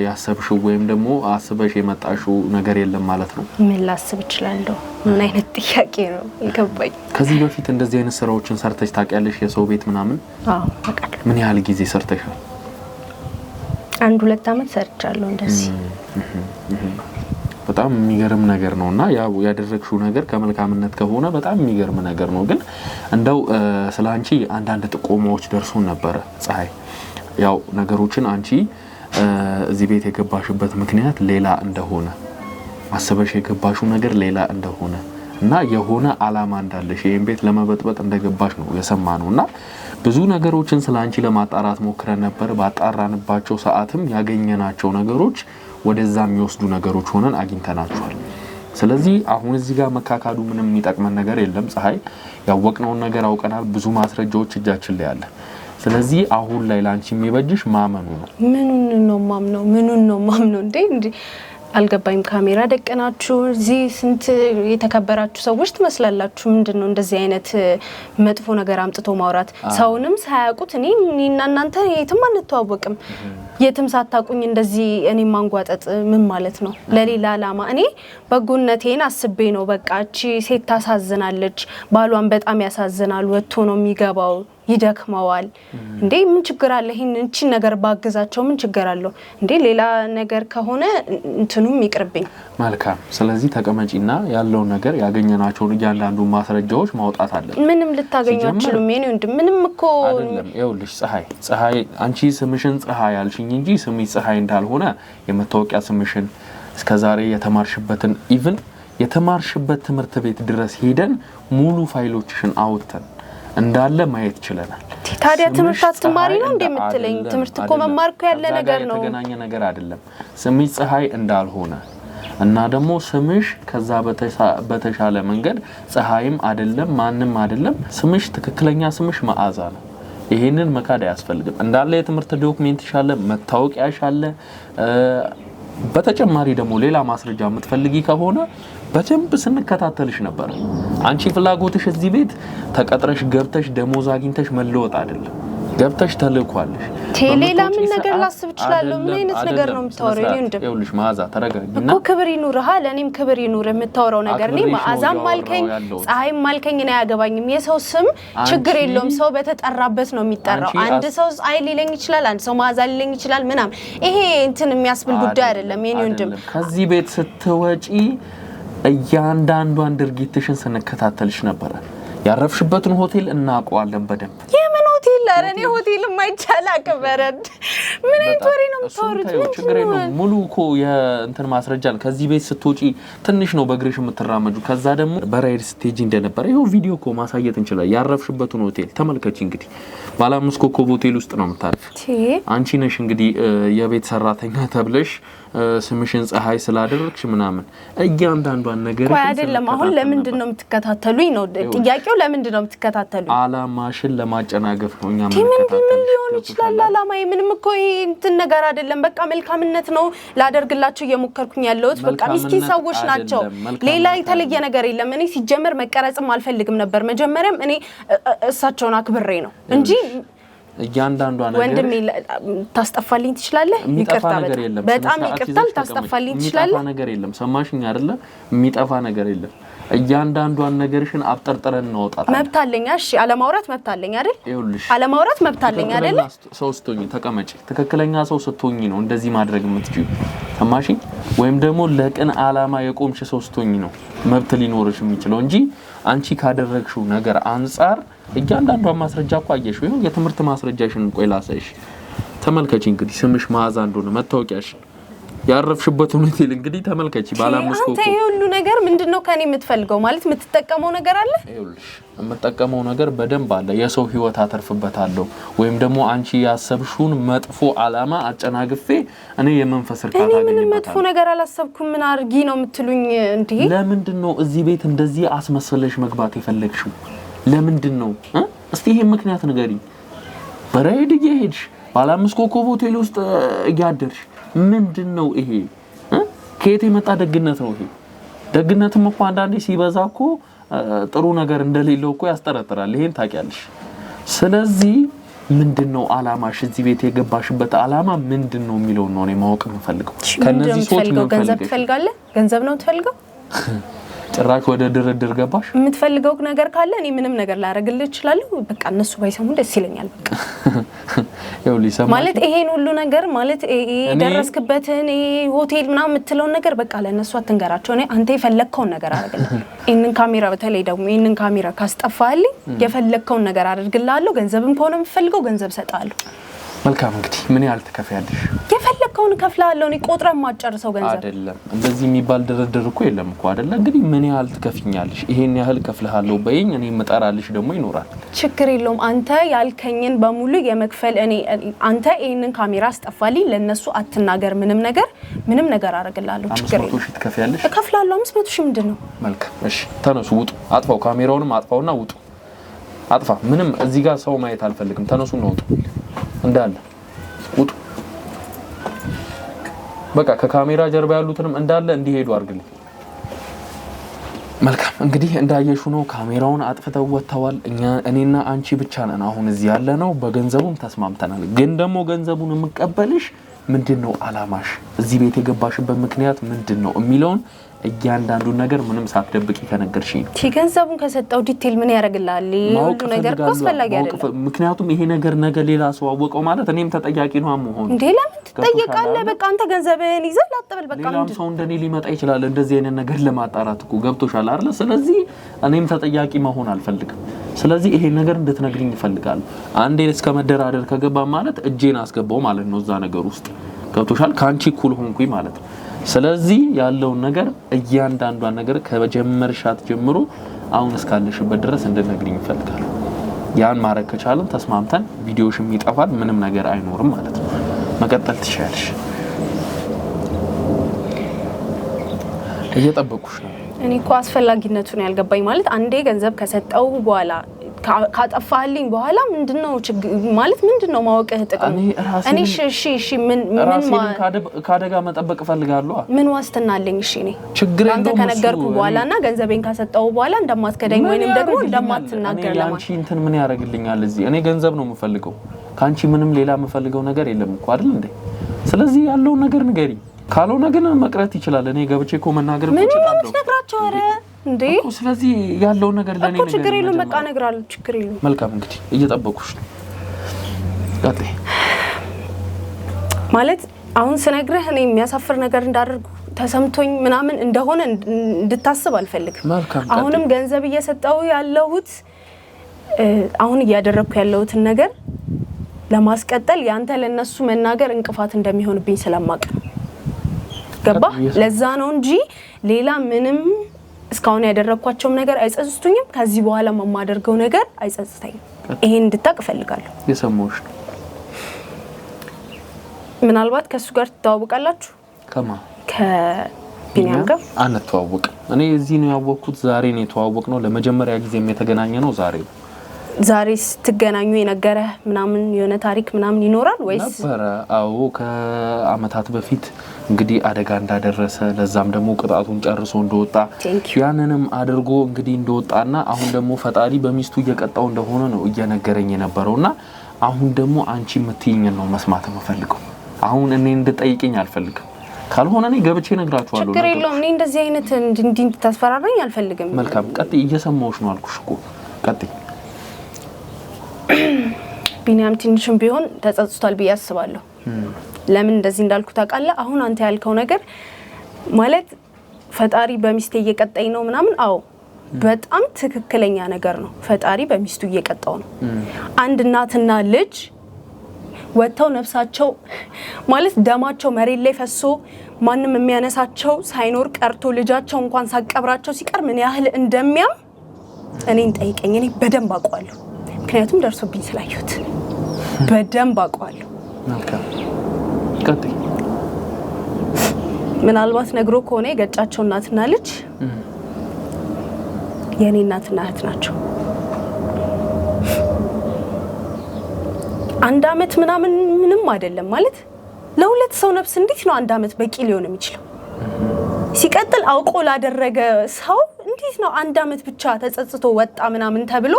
ያሰብሽው ወይም ደግሞ አስበሽ የመጣሽው ነገር የለም ማለት ነው ምን ላስብ ይችላልው ምን አይነት ጥያቄ ነው ይገባኝ ከዚህ በፊት እንደዚህ አይነት ስራዎችን ሰርተሽ ታውቂያለሽ የሰው ቤት ምናምን አዎ አውቃለሁ ምን ያህል ጊዜ ሰርተሻል 1-2 አመት ሰርቻለሁ እንደዚህ በጣም የሚገርም ነገር ነውና ያው ያደረግሽው ነገር ከመልካምነት ከሆነ በጣም የሚገርም ነገር ነው ግን እንደው ስላንቺ አንዳንድ ጥቆማዎች ደርሶን ነበር ፀሐይ ያው ነገሮችን አንቺ እዚህ ቤት የገባሽበት ምክንያት ሌላ እንደሆነ አስበሽ የገባሽው ነገር ሌላ እንደሆነ እና የሆነ አላማ እንዳለሽ ይሄን ቤት ለመበጥበጥ እንደገባሽ ነው የሰማነውና ብዙ ነገሮችን ስላንቺ ለማጣራት ሞክረን ነበር ባጣራንባቸው ሰዓትም ያገኘናቸው ነገሮች ወደዛ የሚወስዱ ነገሮች ሆነን አግኝተናቸዋል ስለዚህ አሁን እዚህ ጋር መካካዱ ምንም የሚጠቅመን ነገር የለም ፀሐይ ያወቅነውን ነገር አውቀናል ብዙ ማስረጃዎች እጃችን ላይ አለ ስለዚህ አሁን ላይ ላንቺ የሚበጅሽ ማመኑ ነው ምኑን ነው ማምነው እንዴ አልገባይም ካሜራ ደቀናችሁ እዚህ ስንት የተከበራችሁ ሰዎች ትመስላላችሁ ምንድነው እንደዚህ አይነት መጥፎ ነገር አምጥቶ ማውራት ሰውንም ሳያውቁት እኔና እናንተ የትም አንተዋወቅም የትም ሳታቁኝ እንደዚህ እኔ ማንጓጠጥ ምን ማለት ነው ለሌላ አላማ እኔ በጎነቴን አስቤ ነው በቃ እቺ ሴት ታሳዝናለች ባሏን በጣም ያሳዝናል ወጥቶ ነው የሚገባው ይደክመዋል እንዴ ምን ችግር አለ ይሄን እቺ ነገር ባገዛቸው ምን ችግር አለው እንዴ ሌላ ነገር ከሆነ እንትኑም ይቅርብኝ መልካም ስለዚህ ተቀመጪና ያለው ነገር ያገኘናቸውን እያንዳንዱ ማስረጃዎች ማውጣት አለ ምንም ልታገኙ አትችሉም እኔ ምንም እኮ አይደለም ይኸውልሽ ፀሐይ አንቺ ስምሽን ፀሐይ ያልሽኝ እንጂ ስሚ ፀሐይ እንዳልሆነ የመታወቂያ ስምሽን እስከዛሬ የተማርሽበትን ኢቭን የተማርሽበት ትምህርት ቤት ድረስ ሄደን ሙሉ ፋይሎችሽን አውጥተን እንዳለ ማየት ይችላል ታዲያ ትምህርት አትማሪ ነው እንደምትለኝ ትምህርት እኮ መማርኩ ያለ ነገር ነው የተገናኘ ነገር አይደለም ስሚ ፀሐይ እንዳልሆነ እና ደግሞ ስምሽ ከዛ በተሻለ መንገድ ፀሐይም አይደለም ማንንም አይደለም ስምሽ ትክክለኛ ስምሽ መዓዛ ነው ይሄንን መካድ ያስፈልግም እንዳለ የትምህርት ዶክመንትሽ አለ መታወቂያሽ አለ በተጨማሪ ደግሞ ሌላ ማስረጃ የምትፈልጊ ከሆነ በደንብ ስንከታተልሽ ነበር አንቺ ፍላጎትሽ እዚህ ቤት ተቀጥረሽ ገብተሽ ደሞዝ አግኝተሽ መለወጥ አይደለም ገብተሽ ተልኳለሽ ሌላ ምን ነገር ላስብ ይችላል ምን አይነት ነገር ነው የምታወራው ይኸውልሽ መዓዛ ተረጋጊና እኮ ክብር ይኑርህ ለኔም ክብር ይኑር የምታወራው ነገር ነው መዓዛም ማልከኝ ፀሐይም ማልከኝ ነው ያገባኝም የሰው ስም ችግር የለውም ሰው በተጠራበት ነው የሚጠራው አንድ ሰው ፀሐይ ሊለኝ ይችላል አንድ ሰው መዓዛ ሊለኝ ይችላል ምናም ይሄ እንትን የሚያስብል ጉዳይ አይደለም የኔ ወንድም ከዚህ ቤት ስትወጪ እያንዳንዷን ድርጊትሽን ስንከታተልሽ ነበር ያረፍሽበትን ሆቴል እናውቀዋለን በደንብ የምን ሆቴል ለኔ ሆቴል ማይቻል አከበረድ ምን አይቶሪ ነው የምታወሩት ምን ችግር የለውም ሙሉ እኮ የእንትን ማስረጃ ከዚህ ቤት ስትወጪ ትንሽ ነው በእግርሽ የምትራመጁ ከዛ ደግሞ በራይድ ስቴጅ እንደነበረ ይሄው ቪዲዮ እኮ ማሳየት እንችላለን ያረፍሽበትን ሆቴል ተመልከቺ እንግዲህ ባለ 5 ኮከብ ሆቴል ውስጥ ነው የምታርፍ አንቺ ነሽ እንግዲህ የቤት ሰራተኛ ተብለሽ ስምሽን ፀሐይ ስላደረግሽ ምናምን እያንዳንዷን ነገር አይደለም አሁን ለምንድን ነው የምትከታተሉኝ ነው ጥያቄው ለምንድን ነው የምትከታተሉኝ አላማሽን ለማጨናገፍ ነው እኛ ምን ሊሆን ይችላል አላማዬ ምንም እኮ ይሄ እንትን ነገር አይደለም በቃ መልካምነት ነው ላደርግላችሁ እየሞከርኩኝ ያለሁት በቃ ምስኪን ሰዎች ናቸው ሌላ የተለየ ነገር የለም እኔ ሲጀመር መቀረጽም አልፈልግም ነበር መጀመሪያም እኔ እሳቸውን አክብሬ ነው እንጂ እያንዳንዷ ነገር ወንድሜ ታስጠፋልኝ ትችላለህ ይቅርታ በጣም ይቅርታ ታስጠፋልኝ ትችላለህ የሚጠፋ ነገር የለም ሰማሽኝ አይደለ የሚጠፋ ነገር የለም እያንዳንዷን ነገርሽን አብጠርጥረን እናወጣለን መብት አለኝ እሺ አለማውራት መብት አለኝ አይደል አለማውራት መብት አለኝ አይደል ሰው ስትሆኚ ተቀመጪ ትክክለኛ ሰው ስትሆኚ ነው እንደዚህ ማድረግ የምትችይው ሰማሽኝ ወይም ደግሞ ለቅን አላማ የቆምሽ ሰው ስትሆኚ ነው መብት ሊኖርሽ የሚችለው እንጂ አንቺ ካደረግሽው ነገር አንፃር እያንዳንዷን ማስረጃ እኮ አየሽ ወይ የትምህርት ማስረጃሽን ቆይ ላሳይሽ ተመልከቺ እንግዲህ ስምሽ መዓዛ እንደሆነ መታወቂያሽ ያረፍሽበትን ሆቴል እንግዲህ ተመልከቺ ባለ 5 ኮከብ አንተ ሁሉ ነገር ምንድነው ከኔ የምትፈልገው ማለት የምትጠቀመው ነገር አለ ይኸውልሽ የምትጠቀመው ነገር በደንብ አለ የሰው ህይወት አተርፍበታለሁ ወይም ደግሞ አንቺ ያሰብሽውን መጥፎ አላማ አጨናግፌ እኔ የመንፈስ እርካታ አገኝበታለሁ እኔ ምን መጥፎ ነገር አላሰብኩም ምን አርጊ ነው የምትሉኝ እንዴ ለምንድነው እዚህ ቤት እንደዚህ አስመስለሽ መግባት የፈለግሽው ለምንድነው እስቲ ይሄ ምክንያት ንገሪኝ በራይድ እየሄድሽ ባለ 5 ኮከብ ሆቴል ውስጥ እያደርሽ ምንድነው ይሄ ከየት የመጣ ደግነት ነው ይሄ ደግነትም እኮ አንዳንዴ ሲበዛ እኮ ጥሩ ነገር እንደሌለው እኮ ያስጠረጥራል ይሄን ታውቂያለሽ ስለዚህ ምንድነው አላማሽ እዚህ ቤት የገባሽበት አላማ ምንድነው የሚለው ነው እኔ ማወቅ የምፈልገው ከነዚህ ሰዎች ምን ገንዘብ ትፈልጋለህ ገንዘብ ነው ትፈልገው ጭራሽ ወደ ድርድር ገባሽ የምትፈልገው ነገር ካለ እኔ ምንም ነገር ላደርግልህ እችላለሁ በቃ እነሱ ባይሰሙ ደስ ይለኛል በቃ ይኸውልሽ ማለት ይሄን ሁሉ ነገር ማለት ደረስክበትን ሆቴል ምናምን የምትለው ነገር በቃ ለነሱ አትንገራቸው እኔ አንተ የፈለግከውን ነገር አደርግልሃለሁ ይሄንን ካሜራ በተለይ ደግሞ ይሄንን ካሜራ ካስጠፋልኝ የፈለግከውን ነገር አደርግልሃለሁ ገንዘብም ከሆነ የምፈልገው ገንዘብ ሰጣለሁ መልካም እንግዲህ ምን ያህል ትከፍያለሽ የፈለግከውን ከፍላለሁ እኔ ቆጥረን ማጨርሰው ገንዘብ አይደለም እንደዚህ የሚባል ድርድር እኮ የለም እኮ አይደለ እንግዲህ ምን ያህል ትከፍኛለሽ ይሄን ያህል ከፍልሃለሁ በይኝ እኔ መጣራልሽ ደግሞ ይኖራል ችግር የለውም አንተ ያልከኝን በሙሉ የመክፈል እኔ አንተ ይሄንን ካሜራ አስጠፋልኝ ለነሱ አትናገር ምንም ነገር አደርግልሃለሁ ችግር የለውም 500 ሺህ ትከፍያለሽ እከፍላለሁ 500 ሺህ ምንድነው መልካም እሺ ተነሱ ውጡ አጥፋው ካሜራውንም አጥፋውና ውጡ አጥፋ ምንም እዚህ ጋር ሰው ማየት አልፈልግም ተነሱና ውጡ እንዳለ ውጡ በቃ ከካሜራ ጀርባ ያሉትንም እንዳለ እንዲሄዱ አርግልኝ መልካም እንግዲህ እንዳየሹ ነው ካሜራውን አጥፍተው ወጣዋል እኔና አንቺ ብቻ ነን አሁን እዚህ ያለ ነው በገንዘቡም ተስማምተናል ግን ደግሞ ገንዘቡን የምቀበልሽ ምንድነው አላማሽ እዚህ ቤት የገባሽበት ምክንያት ምንድነው የሚለውን እያንዳንዱ ነገር ምንም ሳትደብቂ ከነገርሽኝ ገንዘቡን ከሰጠው ዲቴል ምን ያደርግልሃል ሁሉ ነገር አስፈላጊ አይደለም ምክንያቱም ይሄ ነገር ነገ ሌላ ሰው አወቀው ማለት እኔም ተጠያቂ ነው አሞሆን እንዴ ለምን ትጠየቃለህ በቃ አንተ ገንዘብህን ይዘህ ላጥበል በቃ ሌላም ሰው እንደኔ ሊመጣ ይችላል እንደዚህ አይነት ነገር ለማጣራት እኮ ገብቶሻል አይደል ስለዚህ እኔም ተጠያቂ መሆን አልፈልግም ስለዚህ ይሄ ነገር እንድትነግሪኝ ይፈልጋል አንዴ እስከ መደራደር ከገባ ማለት እጄን አስገባው ማለት ነው እዛ ነገር ውስጥ ገብቶሻል ካንቺ ኩል ሆንኩኝ ማለት ነው ስለዚህ ያለው ነገር እያንዳንዷን ነገር ከመጀመርሻት ጀምሮ አሁን እስካለሽበት ድረስ እንድትነግሪኝ ይፈልጋል ያን ማረክ ከቻለን ተስማምተን ቪዲዮሽም ይጠፋል ምንም ነገር አይኖርም ማለት ነው መቀጠል ትችያለሽ እየጠበቁሽ ነው እኔ እኮ አስፈላጊነቱን ያልገባኝ ማለት አንዴ ገንዘብ ከሰጠው በኋላ ካጠፋልኝ በኋላ ምንድነው ማለት ምንድነው ማወቅህ ጥቅም እኔ እሺ ምን ካደጋ መጠበቅ ፈልጋለሁ ምን ዋስትና አለኝ እሺ እኔ ችግር አንተ ከነገርኩ በኋላና ገንዘቤን ካሰጠው በኋላ እንደማትከዳኝ ወይንም ደግሞ እንደማትናገር ለማለት አንቺ እንትን ምን ያደርግልኛል እዚህ እኔ ገንዘብ ነው የምፈልገው ካንቺ ምንም ሌላ የምፈልገው ነገር የለም እኮ አይደል እንዴ ስለዚህ ያለው ነገር ንገሪኝ ካልሆነ ግን መቅረት ይችላል እኔ ገብቼ እኮ መናገር እችላለሁ ምን ነግራቸው አረ እንዴ እኮ ስለዚህ ያለው ነገር ለኔ ነገር ችግር የለውም በቃ ነግራለሁ ችግር የለውም መልካም እንግዲህ እየጠበቁሽ ነው ጋጤ ማለት አሁን ስነግርህ እኔ የሚያሳፍር ነገር እንዳደርጉ ተሰምቶኝ ምናምን እንደሆነ እንድታስብ አልፈልግም አሁንም ገንዘብ እየሰጠው ያለሁት አሁን እያደረኩ ያለሁትን ነገር ለማስቀጠል ያንተ ለነሱ መናገር እንቅፋት እንደሚሆንብኝ ስለማቀ ገባ ለዛ ነው እንጂ ሌላ ምንም እስካሁን ያደረኳቸው ነገር አይጸጽቱኝም ከዚህ በኋላ ማማደርገው ነገር አይጸጽተኝም ይሄን እንድታቅ ፈልጋለሁ የሰማውሽ ምናልባት ከሱ ጋር ተዋውቃላችሁ ከማ ከቢኒያም ጋር አንተዋውቅ እኔ እዚህ ነው ያወቅኩት ዛሬ ነው የተዋወቅነው ለመጀመሪያ ጊዜም የተገናኘ ነው ዛሬ ስትገናኙ የነገረ ምናምን የሆነ ታሪክ ምናምን ይኖራል ወይስ ነበር አዎ ከአመታት በፊት እንግዲህ አደጋ እንዳደረሰ ለዛም ደግሞ ቅጣቱን ጨርሶ እንደወጣ ያንንም አድርጎ እንግዲህ እንደወጣና አሁን ደግሞ ፈጣሪ በሚስቱ እየቀጣው እንደሆነ ነው እየነገረኝ የነበረውና አሁን ደግሞ አንቺ የምትይኝ ነው መስማት የምፈልገው አሁን እኔ እንድጠይቅኝ አልፈልግም ካልሆነ እኔ ገብቼ ነግራችኋለሁ ችግር የለውም እኔ እንደዚህ አይነት እንድታስፈራራኝ አልፈልግም መልካም ቀጥይ እየሰማሁሽ ነው አልኩሽ እኮ ቀጥይ ቢኒያም ትንሽም ቢሆን ተጸጽቷል ብዬ አስባለሁ ለምን እንደዚህ እንዳልኩ ታውቃለህ አሁን አንተ ያልከው ነገር ማለት ፈጣሪ በሚስቴ እየቀጣኝ ነው ምናምን አዎ በጣም ትክክለኛ ነገር ነው ፈጣሪ በሚስቱ እየቀጣው ነው አንድ እናትና ልጅ ወጥተው ነፍሳቸው ማለት ደማቸው መሬት ላይ ፈሶ ማንም የሚያነሳቸው ሳይኖር ቀርቶ ልጃቸው እንኳን ሳቀብራቸው ሲቀር ምን ያህል እንደሚያም እኔን ጠይቀኝ። እኔ በደንብ አውቀዋለሁ፣ ምክንያቱም ደርሶብኝ ስላየሁት በደንብ አውቀዋለሁ። መልካም ቀጥይ። ምናልባት ነግሮ ከሆነ የገጫቸው እናትና ልጅ የኔ እናትና እህት ናቸው። 1 አመት ምናምን ምንም አይደለም ማለት ለሁለት ሰው ነፍስ እንዴት ነው 1 አመት በቂ ሊሆን የሚችለው? ሲቀጥል አውቆ ላደረገ ሰው እንዴት ነው 1 አመት ብቻ ተጸጽቶ ወጣ ምናምን ተብሎ?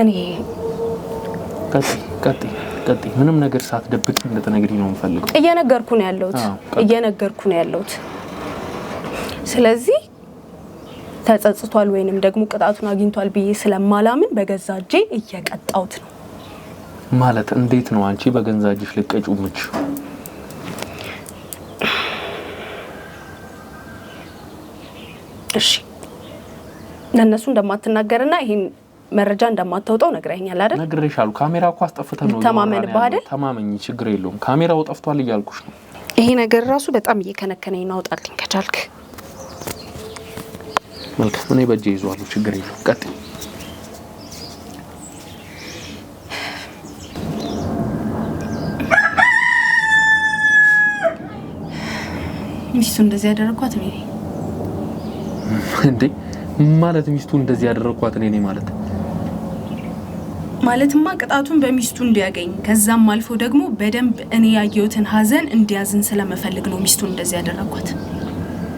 እኔ ቀጥይ ምንም ነገር ሳትደብቂ እንድትነግሪኝ ነው የምፈልገው። እየነገርኩ ነው ያለሁት። ስለዚህ ተጸጽቷል ወይንም ደግሞ ቅጣቱን አግኝቷል ብዬ ስለማላምን በገዛ እጄ እየቀጣሁት ነው። ማለት እንዴት ነው አንቺ በገዛ እጅሽ ልቀጩ ምች? እሺ ለነሱ እንደማትናገርና ይሄን መረጃ እንደማታወጣው ነግረኸኛል አይደል? ነግሬሻለሁ። ካሜራ እኮ አስጠፍተን ነው ተማመንብህ አይደል? ተማመኝ፣ ችግር የለውም። ካሜራው ጠፍቷል እያልኩሽ ነው። ይሄ ነገር ራሱ በጣም እየከነከነኝ ነው። አውጣልኝ ከቻልክ። መልካም፣ እኔ በእጄ ይዟለሁ፣ ችግር የለውም። ቀጥይ። ሚስቱ እንደዚህ ያደረኳት እኔ ነኝ እንዴ? ማለት ሚስቱ እንደዚህ ያደረኳት እኔ ነኝ ማለትማ ቅጣቱን በሚስቱ እንዲያገኝ ከዛም አልፎ ደግሞ በደንብ እኔ ያየሁትን ሀዘን እንዲያዝን ስለመፈልግ ነው ሚስቱን እንደዚህ ያደረኳት።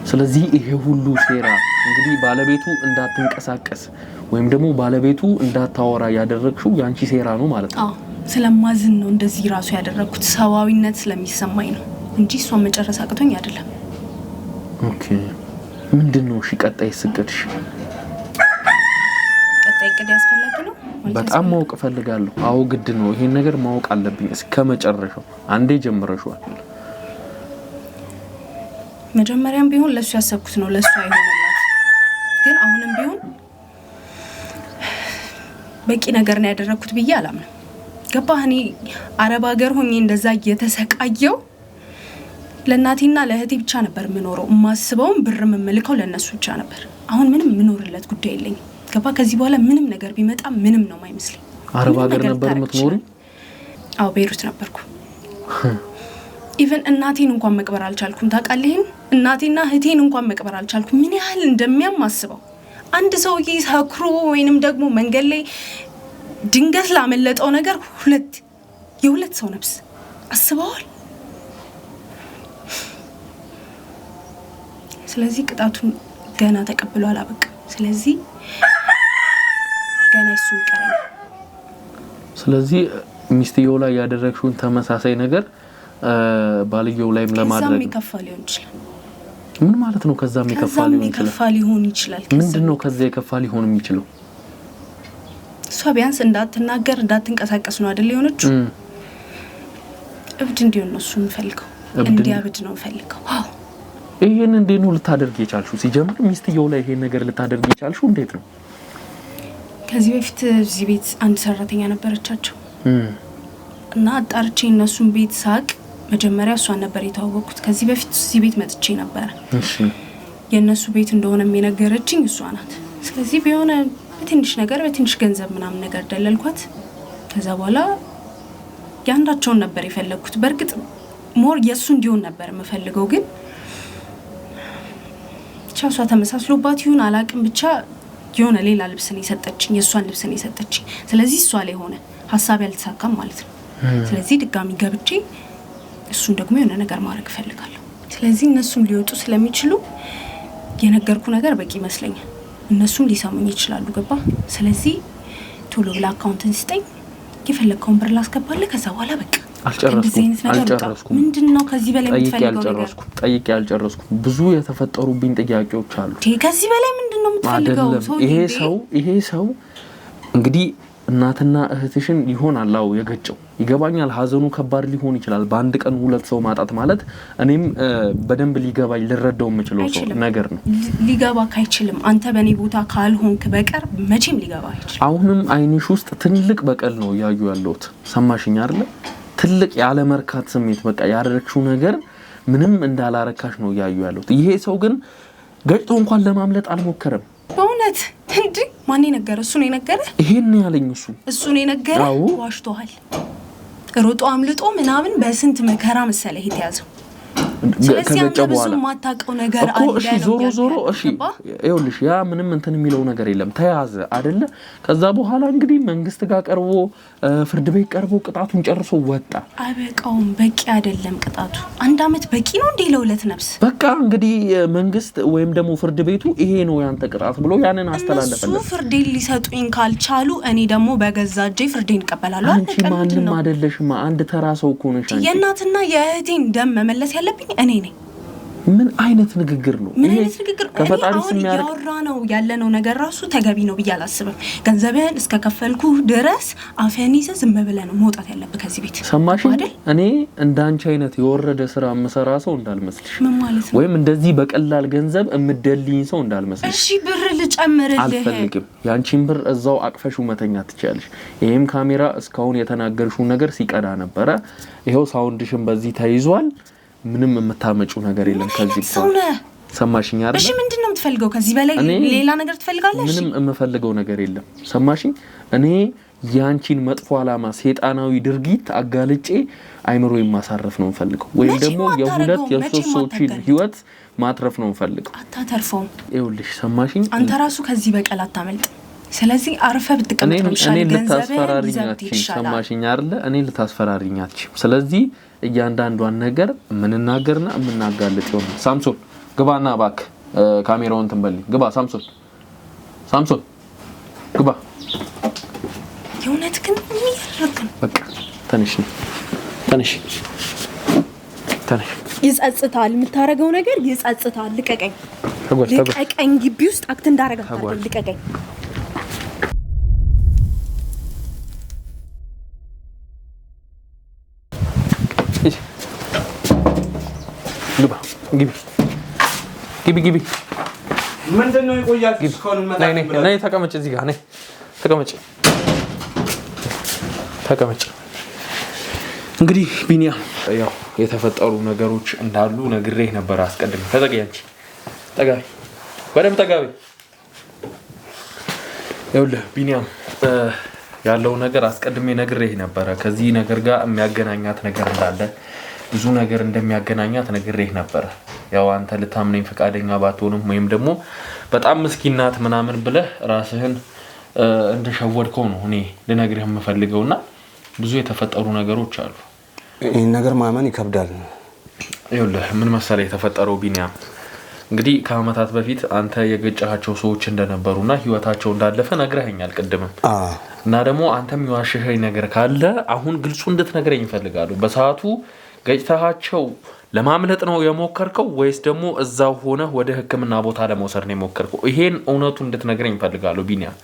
ስለዚህ ይሄ ሁሉ ሴራ እንግዲህ ባለቤቱ እንዳትንቀሳቀስ ወይም ደግሞ ባለቤቱ እንዳታወራ ያደረግሽው ያንቺ ሴራ ነው ማለት ነው? አዎ፣ ስለማዝን ነው እንደዚህ ራሱ ያደረኩት። ሰዋዊነት ስለሚሰማኝ ነው እንጂ እሷን መጨረስ አቅቶኝ አይደለም። ኦኬ፣ ምንድነው እሺ ቀጣይ ስቅድሽ? ቀጣይ ቅድ ያስፈልግ ነው በጣም ማወቅ ፈልጋለሁ። አዎ ግድ ነው፣ ይሄን ነገር ማወቅ አለብኝ እስከመጨረሻው። አንዴ ጀምረሽዋል። መጀመሪያም ቢሆን ለሱ ያሰብኩት ነው ለሱ አይሆንላት፣ ግን አሁንም ቢሆን በቂ ነገር ነው ያደረኩት ብዬ አላምንም። ገባህ? እኔ አረብ ሀገር ሆኜ እንደዛ እየተሰቃየው ለእናቴና ለእህቴ ብቻ ነበር የምኖረው። የማስበውም ብር የምልከው ለእነሱ ብቻ ነበር። አሁን ምንም የምኖርለት ጉዳይ የለኝም። ገባህ? ከዚህ በኋላ ምንም ነገር ቢመጣ ምንም ነው የማይመስለኝ። አረብ ሀገር ነበር የምትኖሪው? አዎ ቤይሩት ነበርኩ። ኢቨን እናቴን እንኳን መቅበር አልቻልኩም። ታውቃለህ? እናቴና እህቴን እንኳን መቅበር አልቻልኩም። ምን ያህል እንደሚያም አስበው። አንድ ሰውዬ ሰክሮ ወይንም ደግሞ መንገድ ላይ ድንገት ላመለጠው ነገር የሁለት ሰው ነፍስ አስበዋል። ስለዚህ ቅጣቱን ገና ተቀብሎ አላበቃም። ስለዚህ ገና እሱ ይቀራል። ስለዚህ ሚስትየው ላይ ያደረግሽውን ተመሳሳይ ነገር ባልየው ላይም ለማድረግ ከዛም ይከፋ ሊሆን ይችላል። ምን ማለት ነው? ከዛም ይከፋ ሊሆን ይችላል። ምንድነው ከዛ ይከፋ ሊሆን የሚችለው? እሷ ቢያንስ እንዳትናገር እንዳትንቀሳቀስ ነው አይደል የሆነችው? እብድ እንዲሆን ነው እሱ የሚፈልገው። እንዲያብድ ነው የሚፈልገው። አዎ። ይሄን እንዴት ነው ልታደርግ የቻልሽው? ሲጀምር ሚስትየው ላይ ይሄን ነገር ልታደርግ የቻልሽው እንዴት ነው? ከዚህ በፊት እዚህ ቤት አንድ ሰራተኛ ነበረቻቸው እና አጣርቼ እነሱን ቤት ሳቅ መጀመሪያ እሷን ነበር የተዋወቅኩት። ከዚህ በፊት እዚህ ቤት መጥቼ ነበር። እሺ፣ የነሱ ቤት እንደሆነ የሚነገረችኝ እሷ ናት። ስለዚህ ቢሆነ በትንሽ ነገር በትንሽ ገንዘብ ምናምን ነገር ደለልኳት። ከዛ በኋላ ያንዳቸውን ነበር የፈለኩት። በርግጥ ሞር የሱ እንዲሆን ነበር የምፈልገው፣ ግን ቻሷ ተመሳስሎባት ይሁን አላቅም፣ ብቻ የሆነ ሌላ ልብስ ነው የሰጠችኝ፣ የሷን ልብስ ነው የሰጠችኝ። ስለዚህ እሷ ላይ ሆነ ሐሳብ ያልተሳካም ማለት ነው። ስለዚህ ድጋሚ ገብቼ እሱን ደግሞ የሆነ ነገር ማድረግ እፈልጋለሁ። ስለዚህ እነሱም ሊወጡ ስለሚችሉ የነገርኩ ነገር በቂ ይመስለኛል። እነሱም ሊሰሙኝ ይችላሉ። ገባ? ስለዚህ ቶሎ ብላ አካውንትን ስጠኝ፣ የፈለግከውን ብር ላስገባለህ። ከዛ በኋላ በቃ አልጨረስኩም። ምንድነው ከዚህ በላይ የምትፈልገው ነገር? ጠይቄ አልጨረስኩም። ብዙ የተፈጠሩብኝ ጥያቄዎች አሉ። ከዚህ በላይ ምንድነው የምትፈልገው? ይሄ ሰው እንግዲህ እናትና እህትሽን ይሆናል አው የገጨው ይገባኛል ሀዘኑ ከባድ ሊሆን ይችላል በአንድ ቀን ሁለት ሰው ማጣት ማለት እኔም በደንብ ሊገባኝ ልረዳው የምችለው ነገር ነው ሊገባ ካይችልም አንተ በኔ ቦታ ካልሆንክ በቀር መቼም ሊገባ አይችልም አሁንም አይንሽ ውስጥ ትልቅ በቀል ነው ያዩ ያለውት ሰማሽኝ አይደል ትልቅ ያለ መርካት ስሜት በቃ ያደረክሽው ነገር ምንም እንዳላረካሽ ነው ያዩ ያለውት ይሄ ሰው ግን ገጭቶ እንኳን ለማምለጥ አልሞከረም በእውነት እንዴ ማን ይነገር እሱ ነው የነገረ ይሄን ያለኝ እሱ ነው የነገረ ዋሽቶሃል ሮጦ አምልጦ ምናምን በስንት መከራ መሰለ ይተያዘው ከገጨ በኋላ ማታቀው ነገር አለ እሺ ዞሮ እሺ ይኸውልሽ ያ ምንም እንትን የሚለው ነገር የለም ተያዘ አይደለ ከዛ በኋላ እንግዲህ መንግስት ጋር ቀርቦ ፍርድ ቤት ቀርቦ ቅጣቱን ጨርሶ ወጣ አበቃውም በቂ አይደለም ቅጣቱ 1 አመት በቂ ነው እንዴ ለሁለት ነፍስ በቃ እንግዲህ መንግስት ወይም ደግሞ ፍርድ ቤቱ ይሄ ነው ያንተ ቅጣት ብሎ ያንን አስተላለፈለት እሱ ፍርድ ሊሰጡኝ ካልቻሉ እኔ ደግሞ በገዛጄ ፍርዴን እቀበላለሁ አንቺ ማንንም አይደለሽማ አንድ ተራ ሰው እኮ ነሽ አንቺ የእናትና የእህቴን ደም መመለስ ያለብኝ እኔ ነኝ ምን አይነት ንግግር ነው ምን አይነት ንግግር ከፈጣሪ ስም ያወራ ነው ያለነው ነገር ራሱ ተገቢ ነው ብዬ አላስብም ገንዘብህን እስከ ከፈልኩ ድረስ አፈን ይዘህ ዝም ብለህ ነው መውጣት ያለብህ ከዚህ ቤት ሰማሽ እኔ እንዳንቺ አይነት የወረደ ስራ መሰራ ሰው እንዳልመስልሽ ምን ማለት ነው ወይም እንደዚህ በቀላል ገንዘብ እምደልኝ ሰው እንዳልመስልሽ እሺ ብር ልጨምርልህ አልፈልግም ያንቺን ብር እዛው አቅፈሽው መተኛ ትችያለሽ ይሄም ካሜራ እስካሁን የተናገርሽው ነገር ሲቀዳ ነበረ ይሄው ሳውንድሽን በዚህ ተይዟል ምንም የምታመጪው ነገር የለም ከዚህ ሰማሽኝ አይደል እሺ ምንድነው የምትፈልገው ከዚህ በላይ ሌላ ነገር ትፈልጋለሽ ምንም የምፈልገው ነገር የለም ሰማሽኝ እኔ ያንቺን መጥፎ አላማ ሰይጣናዊ ድርጊት አጋልጬ አይምሮዬን ማሳረፍ ነው የምፈልገው ወይም ደግሞ የሁለት የሶስት ሰዎችን ህይወት ማትረፍ ነው የምፈልገው አታተርፈው ይኸውልሽ ሰማሽኝ አንተ ራሱ ከዚህ በቀል አታመልጥ ስለዚህ አርፈ ብትቀመጥ ነው እኔ ልታስፈራሪኛት ሰማሽኝ አይደል እኔ ልታስፈራሪኛት ስለዚህ እያንዳንዷን ነገር ምንናገርና ምናጋልጥ ይሆናል ሳምሶን ግባና ባክ ካሜራውን ተንበልኝ ግባ ሳምሶን ግባ የእውነት ግን ይረከን በቃ ተነሽ ይጸጽታል የምታረገው ነገር ይጸጽታል ልቀቀኝ ግቢ ውስጥ አክት እንዳረጋታል ልቀቀኝ ግቢ ምንድነው ይቆያችሁ እስካሁን ነይ ተቀመጭ እዚህ ጋር ነይ ተቀመጭ እንግዲህ ቢኒያም ያው የተፈጠሩ ነገሮች እንዳሉ ነግሬህ ነበር አስቀድሜ ተጠጋቢ ወደም ተጋቢ ይኸውልህ ቢኒያም ያለው ነገር አስቀድሜ ነግሬህ ነበር ከዚህ ነገር ጋር የሚያገናኛት ነገር እንዳለ ብዙ ነገር እንደሚያገናኛት ነግሬህ ነበር ያው አንተ ልታምነኝ ፈቃደኛ ባትሆንም ወይም ደግሞ በጣም ምስኪናት ምናምን ብለህ ራስህን እንደሸወድከው ነው እኔ ልነግርህ የምፈልገውና ብዙ የተፈጠሩ ነገሮች አሉ ይሄን ነገር ማመን ይከብዳል ይኸውልህ ምን መሰለህ የተፈጠረው ቢኒያም እንግዲህ ከአመታት በፊት አንተ የገጫቸው ሰዎች እንደነበሩና ህይወታቸው እንዳለፈ ነግረኸኛል ቀድመም እና ደግሞ አንተም የዋሸኸኝ ነገር ካለ አሁን ግልጹ እንድትነግረኝ ይፈልጋሉ በሰዓቱ ገጭታቸው ለማምለጥ ነው የሞከርከው ወይስ ደግሞ እዛው ሆነ ወደ ህክምና ቦታ ለመውሰድ ነው የሞከርከው ይሄን እውነቱን እንድትነግረኝ ይፈልጋሉ ቢኒያም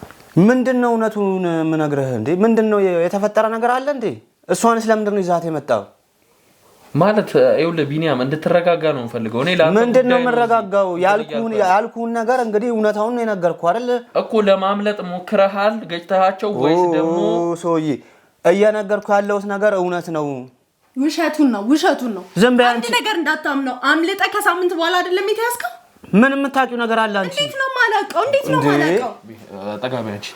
ምንድነው እውነቱን ምነግርህ እንዴ ምንድነው የተፈጠረ ነገር አለ እንዴ እሷንስ ለምንድነው ይዛት የመጣው ማለት ይኸውልህ ቢኒያም እንድትረጋጋ ነው የምፈልገው እኔ ላንተ ምንድነው መረጋጋው ያልኩን ነገር እንግዲህ እውነታውን ነው የነገርኩህ አይደል እኮ ለማምለጥ ሞክረሃል ገጭታቸው ወይስ ደግሞ ሶይ እየነገርኩ ያለውስ ነገር እውነት ነው ውሸቱን ነው አንድ ነገር እንዳታምነው አምልጠ ከሳምንት በኋላ አይደለም የተያዝከው ምን የምታውቂው ነገር አለ አንቺ እንዴት ነው ማላውቀው ተጋቢያቺ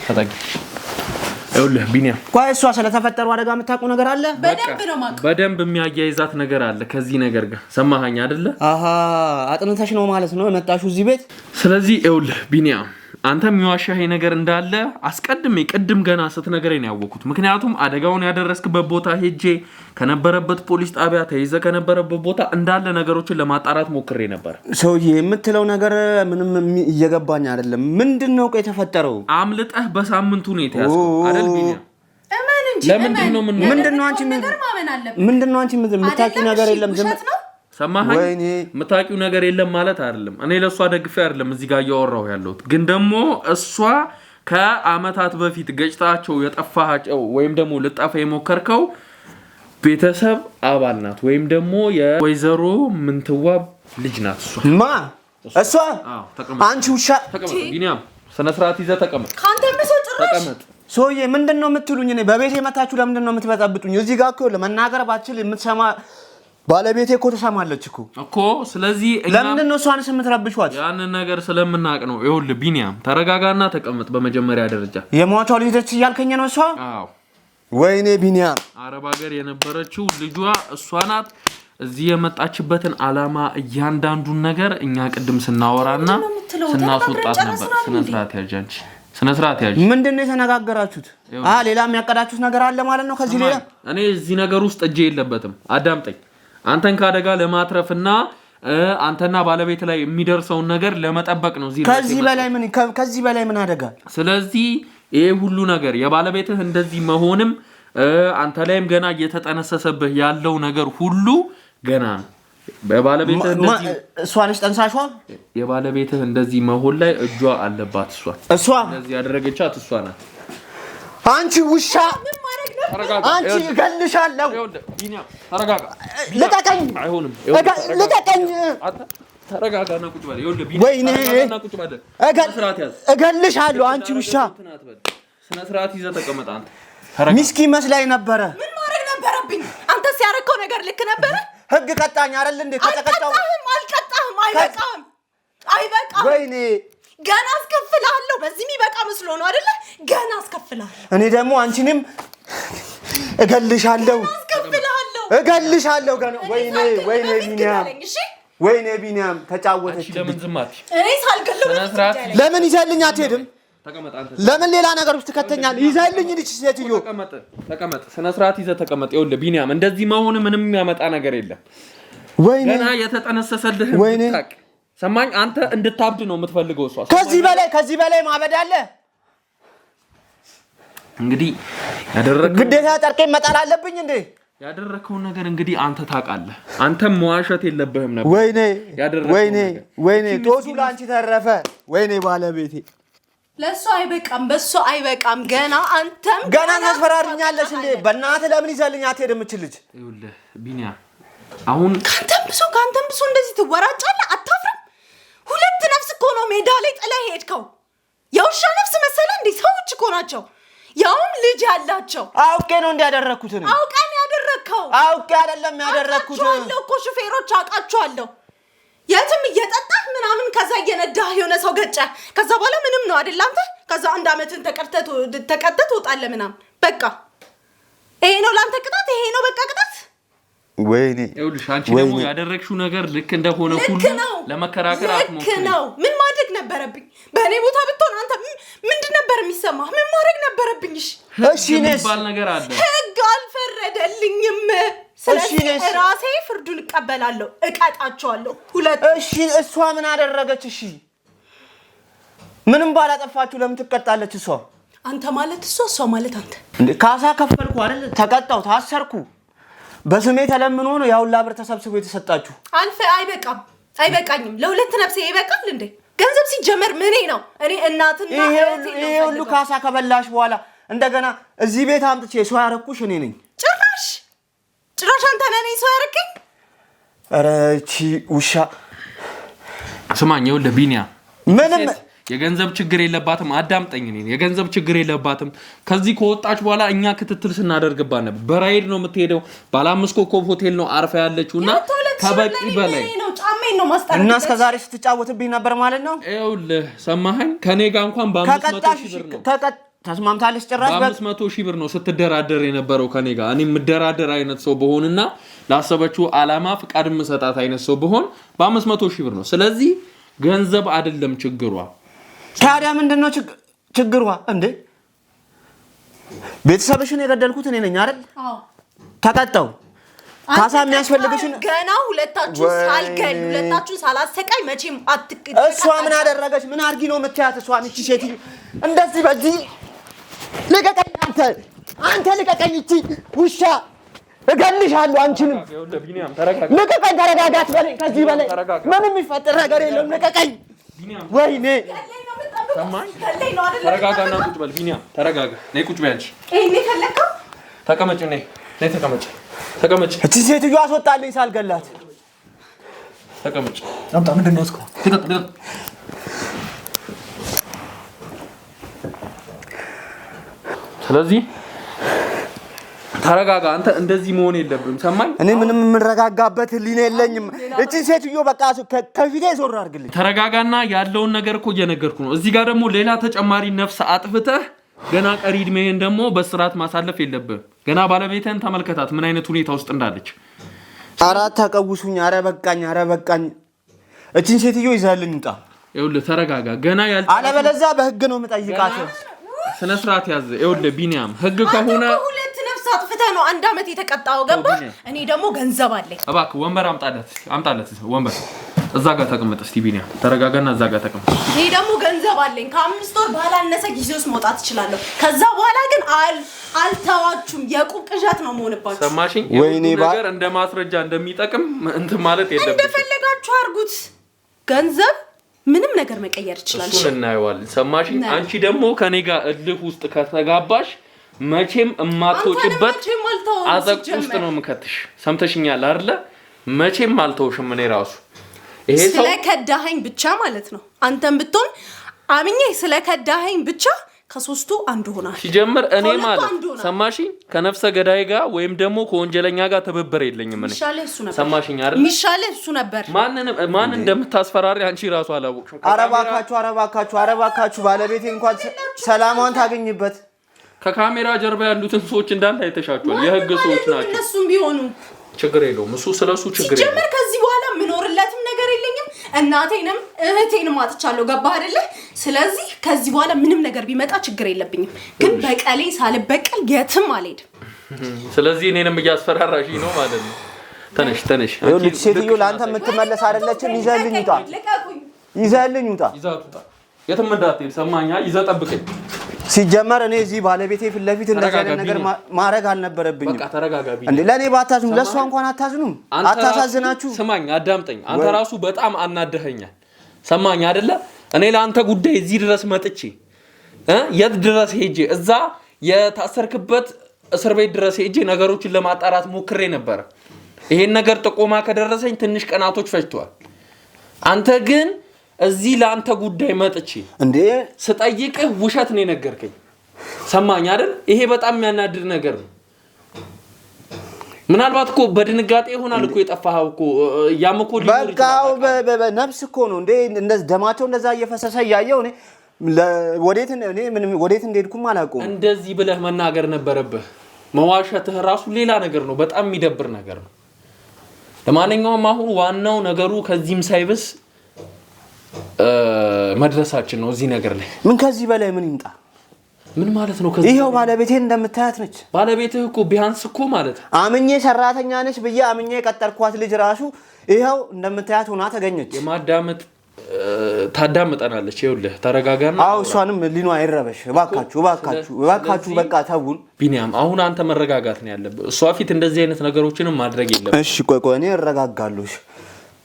ተጠጊ ይኸውልህ ቢኒያም ቆይ እሷ ስለተፈጠሩ አደጋ የምታውቁ ነገር አለ በደንብ የሚያያይዛት ነገር አለ ከዚህ ነገር ጋር ሰማኸኝ አይደለ አጥንተሽ ነው ማለት ነው የመጣሽው እዚህ ቤት ስለዚህ ይኸውልህ ቢኒያም አንተም የዋሻኸኝ ነገር እንዳለ አስቀድሜ ቅድም ገና ስትነግረኝ ነው ያወኩት ምክንያቱም አደጋውን ያደረስክበት ቦታ ሄጄ ከነበረበት ፖሊስ ጣቢያ ተይዘ ከነበረበት ቦታ እንዳለ ነገሮችን ለማጣራት ሞክሬ ነበር ሰውዬ የምትለው ነገር ምንም እየገባኝ አይደለም ምንድነው ቆይ የተፈጠረው አምልጠህ በሳምንቱ ነው የተያዝከው አይደል ቢኒያም ምንድነው አንቺ የምታውቂው ነገር የለም ሰማኸኝ መታቂው ነገር የለም ማለት አይደለም እኔ ለሷ ደግፌ አይደለም እዚህ ጋር ያወራው ያለሁት ግን ደግሞ እሷ ከአመታት በፊት ገጭታቸው የጠፋቸው ወይም ደግሞ ልጠፋ የሞከርከው ቤተሰብ አባል ናት ወይም ደግሞ የወይዘሮ ምንትዋብ ልጅ ናት እሷ አንቺ ውሻ ተቀመጥ ቢኒያም ስነ ስርዓት ይዘህ ተቀመጥ ካንተ ምሰጭራሽ ተቀመጥ ሶዬ ምንድነው የምትሉኝ እኔ በቤቴ መታችሁ ለምንድነው የምትበጣብጡኝ እዚህ ጋር እኮ ለመናገር ባትችል የምትሰማ ባለቤቴ እኮ ተሰማለች እኮ ስለዚህ ለምንድነው እሷንስ የምትረብሿት ያን ነገር ስለምናቅ ነው ይኸውልህ ቢኒያም ተረጋጋና ተቀመጥ በመጀመሪያ ደረጃ የሟቿ ልጅ እያልከኝ ነው እሷ አዎ ወይኔ ቢኒያም አረብ ሀገር የነበረችው ልጇ እሷ ናት እዚህ የመጣችበትን አላማ እያንዳንዱን ነገር እኛ ቅድም ስናወራና ስናስወጣት ነበር ስነ ስርዓት ያጃንቺ ስነ ስርዓት ያጅ ምንድነው የተነጋገራችሁት ሌላ የሚያቀዳችሁት ነገር አለ ማለት ነው ከዚህ ሌላ እኔ እዚህ ነገር ውስጥ እጄ የለበትም አዳምጠኝ አንተን ካደጋ ለማትረፍና አንተና ባለቤት ላይ የሚደርሰውን ነገር ለመጠበቅ ነው ከዚህ በላይ ምን አደጋ ስለዚህ ይሄ ሁሉ ነገር የባለቤትህ እንደዚህ መሆንም አንተ ላይም ገና እየተጠነሰሰብህ ያለው ነገር ሁሉ ገና ነው በባለቤትህ እንደዚህ እሷ ነች ጠንሳሿ የባለቤትህ እንደዚህ መሆን ላይ እጇ አለባት እሷ እንደዚህ ያደረገቻት እሷ ናት አንቺ ውሻ ምን ማድረግ ነው አንቺ እገልሻለሁ ቢኒያም ተረጋጋ ልቀቀኝ አይሆንም ልቀቀኝ ተረጋጋና ቁጭ በል ይኸውልህ ቢኒያም ቁጭ በል ስርዓት ያዝ እገልሻለሁ አንቺ ውሻ ስነ ስርዓት ይዘህ ተቀመጥ አንተ ሚስኪን መስላኝ ነበረ ምን ማድረግ ነበረብኝ አንተ ሲያረከው ነገር ልክ ነበረ ህግ ቀጣኝ አይደል እንዴ ከተቀጣው አልቀጣህም አይበቃም ወይኔ ገና አስከፍላለሁ በዚህ የሚበቃ መስሎ ነው አይደለ ገና አስከፍላለሁ እኔ ደግሞ አንቺንም እገልሻለሁ ገና ወይኔ ቢኒያም ተጫወተች ለምን ዝም አትይ እኔ ሳልገለው ለምን ይዘልኝ አትሄድም ለምን ሌላ ነገር ውስጥ ከተኛል ይዘልኝ ልጅ ሴትዮ ተቀመጥ ስነ ስርዓት ይዘህ ተቀመጥ ይኸውልህ ቢኒያም እንደዚህ መሆን ምንም የሚያመጣ ነገር የለም ወይኔ ገና የተጠነሰሰልህ ታቅ ሰማኝ አንተ እንድታብድ ነው የምትፈልገው እሷ ከዚህ በላይ ማበድ አለ እንግዲህ ያደረከው ግዴታ ጠርቄ መጣል አለብኝ እንዴ ያደረከው ነገር እንግዲህ አንተ ታውቃለህ አንተም መዋሸት የለብህም ነበር ወይኔ ቶቱ ላንቺ ተረፈ ወይኔ ባለቤቴ ለሱ አይበቃም በሱ አይበቃም ገና አንተም ገና ታስፈራሪኛለሽ እንዴ በእናትህ ለምን ይዘልኝ አትሄድም እችልጅ ይኸውልህ ቢኒያም አሁን ካንተም ብሶ እንደዚህ ትወራጫለህ አታፍርም ሁለት ነፍስ እኮ ነው ሜዳ ላይ ጥለህ ሄድከው የውሻ ነፍስ መሰለ እንዴ ሰዎች እኮ ናቸው ያውም ልጅ ያላቸው አውቄ ነው እንዲያደረኩት ነው አውቃን ያደረከው አውቄ አይደለም ያደረኩት አውቃለሁ እኮ ሹፌሮች አውቃቸዋለሁ የትም እየጠጣህ ምናምን ከዛ እየነዳህ የሆነ ሰው ገጨ ከዛ በኋላ ምንም ነው አይደል አንተ ከዛ አንድ አመትን ተቀርተህ ትወጣለህ ምናምን በቃ ይሄ ነው ላንተ ቅጣት ይሄ ነው በቃ ቅጣት ወይኔ ይኸውልሽ አንቺ ደግሞ ያደረግሽው ነገር ልክ እንደሆነ ሁሉ ለመከራከር አትሞክሪ ልክ ነው ምን ማድረግ ነበረብኝ በእኔ ቦታ ብትሆን አንተ ምንድን ነበር የሚሰማህ ምን ማድረግ ነበረብኝ እሺ ነስ ባል ነገር አለ ህግ አልፈረደልኝም ስለዚህ ራሴ ፍርዱን እቀበላለሁ እቀጣቸዋለሁ ሁለት እሺ እሷ ምን አደረገች እሺ ምንም ባላጠፋችሁ ለምን ትቀጣለች እሷ አንተ ማለት እሷ ማለት አንተ እንዴ ካሳ ከፈልኩ አይደል ተቀጣው ታሰርኩ በስሜ ተለምኖ ነው ያው ላብር ተሰብስቦ የተሰጣችሁ አይበቃኝም ለሁለት ነፍሴ ይበቃል እንዴ ገንዘብ ሲጀመር ምኔ ነው እኔ እናትና ይሄ ሁሉ ካሳ ከበላሽ በኋላ እንደገና እዚህ ቤት አምጥቼ ሰው ያረኩሽ እኔ ነኝ ጭራሽ አንተ ነህ ሰው ያረከኝ ኧረ እቺ ውሻ ስማኝ ይኸውልህ ቢኒያም ምንም የገንዘብ ችግር የለባትም አዳምጠኝ እኔ የገንዘብ ችግር የለባትም ከዚህ ከወጣች በኋላ እኛ ክትትል ስናደርግባት ነበር በራይድ ነው የምትሄደው ባለ 5 ኮከብ ሆቴል ነው አርፋ ያለችውና ከበቂ በላይ ነው ጫሜን ነው ማስጠር እና እስከዛሬ ስትጫወትብኝ ነበር ማለት ነው ይኸውልህ ሰማኸኝ ከኔ ጋር እንኳን በ500,000 ብር ነው ተስማምታለች ጭራሽ በ500,000 ብር ነው ስትደራደር የነበረው ከኔ ጋር እኔ ምደራደር አይነት ሰው በሆንና ላሰበችው አላማ ፍቃድ መስጠት አይነት ሰው በሆን በ500,000 ብር ነው ስለዚህ ገንዘብ አይደለም ችግሯ ታዲያ ምንድነው ችግሯ እንዴ ቤተሰብሽን የገደልኩት እኔ ነኝ አይደል ተቀጣው ካሳ የሚያስፈልግሽን ገና ሁለታችሁ ሳልገል ሁለታችሁ ሳላሰቃይ መቼም አትቅጥ እሷ ምን አደረገች ምን አርጊ ነው የምትያት እሷን እቺ ሴት እንደዚህ በዚህ ልቀቀኝ አንተ ልቀቀኝ እቺ ውሻ እገልሻለሁ አንቺንም ልቀቀኝ ተረጋጋት በለኝ ከዚህ በላይ ምንም የሚፈጠር ነገር የለም ልቀቀኝ ወይኔ ሰማኝ ተረጋጋና ቁጭ በል ቢኒያም ተረጋጋ ነይ ቁጭ በይ አንቺ እኔ ፈለከው ተቀመጭ ነይ ተቀመጭ እቺ ሴትዮ አስወጣልኝ ሳልገላት ተቀመጭ አምጣ ምንድነው እስኮ ስለዚህ ተረጋጋ አንተ እንደዚህ መሆን የለብህም ሰማኝ እኔ ምንም የምረጋጋበት ህሊና የለኝም እቺ ሴትዮ በቃ ከፊቴ ዞር አድርግልኝ ተረጋጋና ያለውን ነገር እኮ እየነገርኩ ነው እዚህ ጋር ደግሞ ሌላ ተጨማሪ ነፍስ አጥፍተህ ገና ቀሪ እድሜህን ደግሞ በስርዓት ማሳለፍ የለብህም ገና ባለቤትህን ተመልከታት ምን አይነት ሁኔታ ውስጥ እንዳለች አራት ተቀውሱኝ አረ በቃኝ እቺን ሴትዮ ይዘህልኝ ውጣ ይኸውልህ ተረጋጋ ገና አለበለዚያ በህግ ነው የምጠይቃት ስነ ስርዓት ያዘ ይኸውልህ ቢኒያም ህግ ከሆነ ሁለት ነፍስ አጥፍተህ ነው 1 አመት የተቀጣው ገባ እኔ ደግሞ ገንዘብ አለኝ እባክህ ወንበር አምጣለት ወንበር እዛ ጋር ተቀመጥ እስቲ ቢኒያም ተረጋጋና እዛ ጋር ተቀመጥ እኔ ደግሞ ገንዘብ አለኝ ከ5 ወር ባላነሰ ጊዜ ውስጥ መውጣት እችላለሁ ከዛ በኋላ ግን አልተዋችሁም የቁቅዣት ነው መሆንባችሁ ሰማሽኝ ወይኔ ነገር እንደ ማስረጃ እንደሚጠቅም እንትን ማለት የለብንም እንደፈለጋችሁ አርጉት ገንዘብ ምንም ነገር መቀየር ይችላል እሱን እናየዋለን ሰማሽኝ አንቺ ደግሞ ከኔ ጋር እልህ ውስጥ ከተጋባሽ መቼም እማትወጪበት አዘቅት ውስጥ ነው የምከትሽ ሰምተሽኛል አይደለ መቼም አልተውሽም እኔ ራሱ ይሄ ሰው ስለከዳኸኝ ብቻ ማለት ነው አንተም ብትሆን አምኜ ስለከዳኸኝ ብቻ ከሶስቱ አንዱ ሆናል ሲጀምር እኔ ማለት ሰማሽኝ ከነፍሰ ገዳይ ጋር ወይም ደግሞ ከወንጀለኛ ጋር ተበበረ የለኝም እኔ ሰማሽኝ አይደል ሚሻለ እሱ ነበር ማን እንደምታስፈራሪ አንቺ ራሱ አላወቅሽም አረባካችሁ ባለቤቴ እንኳን ሰላማን ታገኝበት ከካሜራ ጀርባ ያሉትን ሰዎች እንዳለ አይተሻቸዋል የህግ ሰዎች ናቸው እነሱም ቢሆኑ ችግር የለውም እሱ ስለሱ ችግር የለውም ጀመር ከዚህ በኋላ ምኖርለትም ነገር የለኝም እናቴንም እህቴንም አጥቻለሁ ገባህ አይደለ ስለዚህ ከዚህ በኋላ ምንም ነገር ቢመጣ ችግር የለብኝም ግን በቀሌ ሳልበቀል የትም አልሄድም ስለዚህ እኔንም እያስፈራራሽ ነው ማለት ነው ተነሽ ይኸውልህ ሴትዮ ለአንተ የምትመለስ አይደለችም ይዘህልኝ ውጣ የትም እንዳትሄድ ሰማኛ ይዘህ ጠብቀኝ ሲጀመር እኔ እዚህ ባለቤቴ ፊት ለፊት እንደዚህ አይነት ነገር ማድረግ አልነበረብኝም በቃ ተረጋጋ እንዴ ለኔ ባታዝኑ ለሷ እንኳን አታዝኑም አታሳዝናችሁ ስማኝ አዳምጠኝ አንተ ራሱ በጣም አናደኸኛል ሰማኝ አይደለ እኔ ለአንተ ጉዳይ እዚህ ድረስ መጥቼ የት ድረስ ሄጄ እዛ የታሰርክበት እስር ቤት ድረስ ሄጄ ነገሮችን ለማጣራት ሞክሬ ነበር ይሄን ነገር ጥቆማ ከደረሰኝ ትንሽ ቀናቶች ፈጅቷል አንተ ግን እዚህ ለአንተ ጉዳይ መጥቼ እንዴ ስጠይቅህ ውሸት ነው የነገርከኝ ሰማኝ አይደል ይሄ በጣም የሚያናድድ ነገር ነው ምናልባት እኮ በድንጋጤ ይሆናል እኮ የጠፋኸው እኮ ያምኮ ሊኖር ይችላል በቃ ነፍስ እኮ ነው እንዴ እንደዚህ ደማቸው እንደዛ እየፈሰሰ ያያው እኔ ወዴት እንደሄድኩም አላውቅም እንደዚህ ብለህ መናገር ነበረብህ መዋሸትህ ራሱ ሌላ ነገር ነው በጣም የሚደብር ነገር ነው ለማንኛውም አሁን ዋናው ነገሩ ከዚህም ሳይብስ መድረሳችን ነው እዚህ ነገር ላይ ምን ከዚህ በላይ ምን ይምጣ ምን ማለት ነው ከዚህ ይሄው ባለቤቴን እንደምታያት ነች ባለቤትህ እኮ ቢያንስ እኮ ማለት አምኜ ሰራተኛ ነች ብዬ አምኜ የቀጠርኳት ልጅ ራሱ ይሄው እንደምታያት ሆና ተገኘች የማዳመጥ ታዳምጠናለች ይኸውልህ ተረጋጋና አው እሷንም ሊኖ አይረበሽ እባካችሁ በቃ ተውን ቢኒያም አሁን አንተ መረጋጋት ነው ያለብህ እሷ ፊት እንደዚህ አይነት ነገሮችንም ማድረግ የለም እሺ ቆይ እኔ እረጋጋለሁ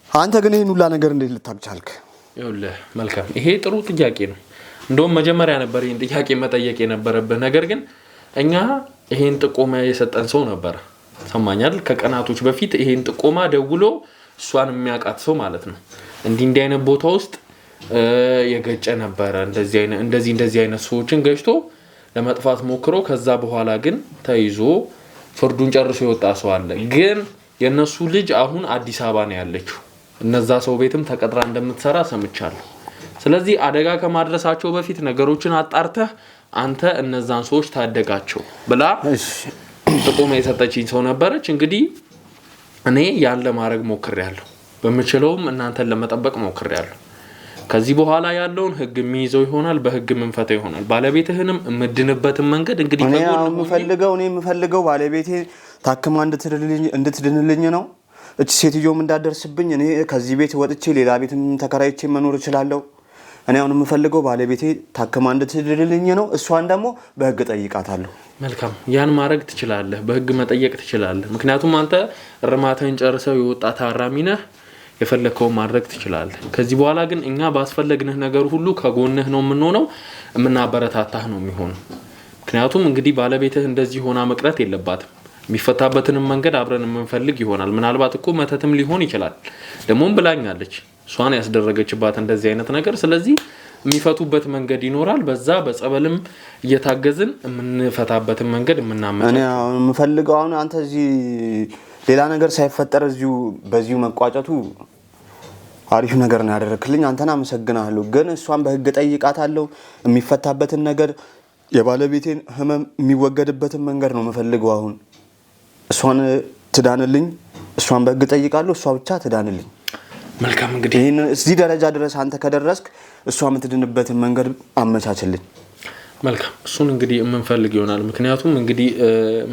አንተ ግን ይሄን ሁላ ነገር እንዴት ልታብቻልክ ይኸውልህ መልካም ይሄ ጥሩ ጥያቄ ነው እንደውም መጀመሪያ ነበር ይሄን ጥያቄ መጠየቅ የነበረብህ ነገር ግን እኛ ይሄን ጥቆማ የሰጠን ሰው ነበር ሰማኛል ከቀናቶች በፊት ይሄን ጥቆማ ደውሎ እሷን የሚያቃት ሰው ማለት ነው እንዲህ አይነት ቦታ ውስጥ የገጨ ነበር እንደዚህ አይነት ሰዎችን ገጭቶ ለመጥፋት ሞክሮ ከዛ በኋላ ግን ተይዞ ፍርዱን ጨርሶ የወጣ ሰው አለ ግን የነሱ ልጅ አሁን አዲስ አበባ ነው ያለችው እነዛ ሰው ቤትም ተቀጥራ እንደምትሰራ ሰምቻለሁ ስለዚህ አደጋ ከማድረሳቸው በፊት ነገሮችን አጣርተህ አንተ እነዛን ሰዎች ታደጋቸው ብላ ጥቆማ የሰጠችኝ ሰው ነበረች እንግዲህ እኔ ያን ለማድረግ ሞክሬያለሁ በመችለውም እናንተን ለመጠበቅ ሞክሬያለሁ ከዚህ በኋላ ያለውን ህግ የሚይዘው ይሆናል በህግ መንፈታ ይሆናል ባለቤትህንም ምድንበትን መንገድ እንግዲህ እኔ የምፈልገው ባለቤቴ ታክማ እንድትድንልኝ ነው እቺ ሴትዮም እንዳደርስብኝ እኔ ከዚህ ቤት ወጥቼ ሌላ ቤትም ተከራይቼ መኖር እችላለሁ እኔ አሁን የምፈልገው ባለቤቴ ታክማ እንድትድንልኝ ነው እሷን ደግሞ በህግ ጠይቃታለሁ መልካም ያን ማድረግ ትችላለህ በህግ መጠየቅ ትችላለህ ምክንያቱም አንተ እርማተን ጨርሰው የወጣ ታራሚ ነህ የፈለከው ማድረግ ትችላለህ። ከዚህ በኋላ ግን እኛ ባስፈለግንህ ነገር ሁሉ ከጎንህ ነው የምንሆነው፣ የምናበረታታህ ነው የሚሆነው። ምክንያቱም እንግዲህ ባለቤትህ እንደዚህ ሆና መቅረት የለባትም። የሚፈታበትንም መንገድ አብረን የምንፈልግ ይሆናል። ምናልባት እኮ መተትም ሊሆን ይችላል። ደሞም ብላኛለች እሷን ያስደረገችባት እንደዚህ አይነት ነገር። ስለዚህ የሚፈቱበት መንገድ ይኖራል። በዛ በጸበልም እየታገዝን የምንፈታበትን መንገድ የምናመጣው። እኔ አሁን የምፈልገው አሁን አንተ እዚህ ሌላ ነገር ሳይፈጠር በዚሁ መቋጨቱ አሪፍ ነገር ነው ያደረክልኝ። አንተን አመሰግናለሁ። ግን እሷን በህግ ጠይቃታለሁ። የሚፈታበትን ነገር የባለቤቴን ህመም የሚወገድበትን መንገድ ነው የምፈልገው። አሁን እሷን ትዳንልኝ፣ እሷን በህግ ጠይቃለሁ። እሷ ብቻ ትዳንልኝ። መልካም እንግዲህ እዚህ ደረጃ ድረስ አንተ ከደረስክ እሷ የምትድንበትን መንገድ አመቻችልኝ። መልካም እሱን እንግዲህ የምንፈልግ ይሆናል። ምክንያቱም እንግዲህ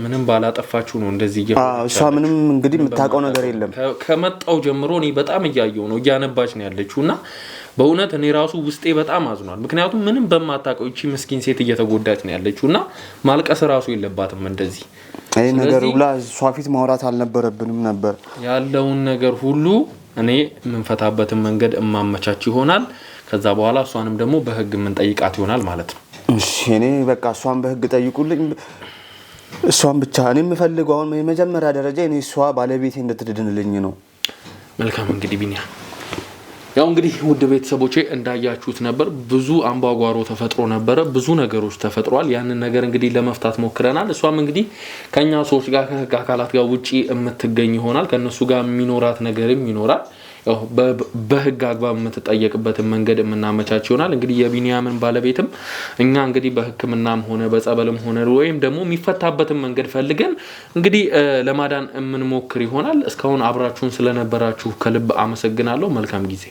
ምንም ባላጠፋችሁ ነው እንደዚህ እሷ ምንም እንግዲህ የምታውቀው ነገር የለም። ከመጣው ጀምሮ እኔ በጣም እያየው ነው፣ እያነባች ነው ያለችው እና በእውነት እኔ ራሱ ውስጤ በጣም አዝኗል። ምክንያቱም ምንም በማታውቀው እቺ ምስኪን ሴት እየተጎዳች ነው ያለችው እና ማልቀስ ራሱ የለባትም እንደዚህ። ይሄ ነገር ሁላ እሷ ፊት ማውራት አልነበረብንም ነበር። ያለውን ነገር ሁሉ እኔ የምንፈታበትን መንገድ እማመቻች ይሆናል። ከዛ በኋላ እሷንም ደግሞ በህግ የምንጠይቃት ይሆናል ማለት ነው። እሺ እኔ በቃ እሷን በህግ ጠይቁልኝ። እሷን ብቻ እኔ የምፈልገው አሁን የመጀመሪያ ደረጃ እኔ እሷ ባለቤቴ እንድትድንልኝ ነው። መልካም እንግዲህ ቢኒያም ያው እንግዲህ ውድ ቤተሰቦቼ እንዳያችሁት ነበር። ብዙ አምባጓሮ ተፈጥሮ ነበረ፣ ብዙ ነገሮች ተፈጥሯል። ያንን ነገር እንግዲህ ለመፍታት ሞክረናል። እሷም እንግዲህ ከኛ ሰዎች ጋር ከህግ አካላት ጋር ውጪ የምትገኝ ይሆናል። ከነሱ ጋር የሚኖራት ነገርም ይኖራል። ያው በህግ አግባብ የምትጠየቅበትን መንገድ የምናመቻች ይሆናል። እንግዲህ የቢኒያምን ባለቤትም እኛ እንግዲህ በህክምናም ሆነ በጸበልም ሆነ ወይም ደግሞ የሚፈታበትን መንገድ ፈልገን እንግዲህ ለማዳን የምንሞክር ይሆናል። እስካሁን አብራችሁን ስለነበራችሁ ከልብ አመሰግናለሁ። መልካም ጊዜ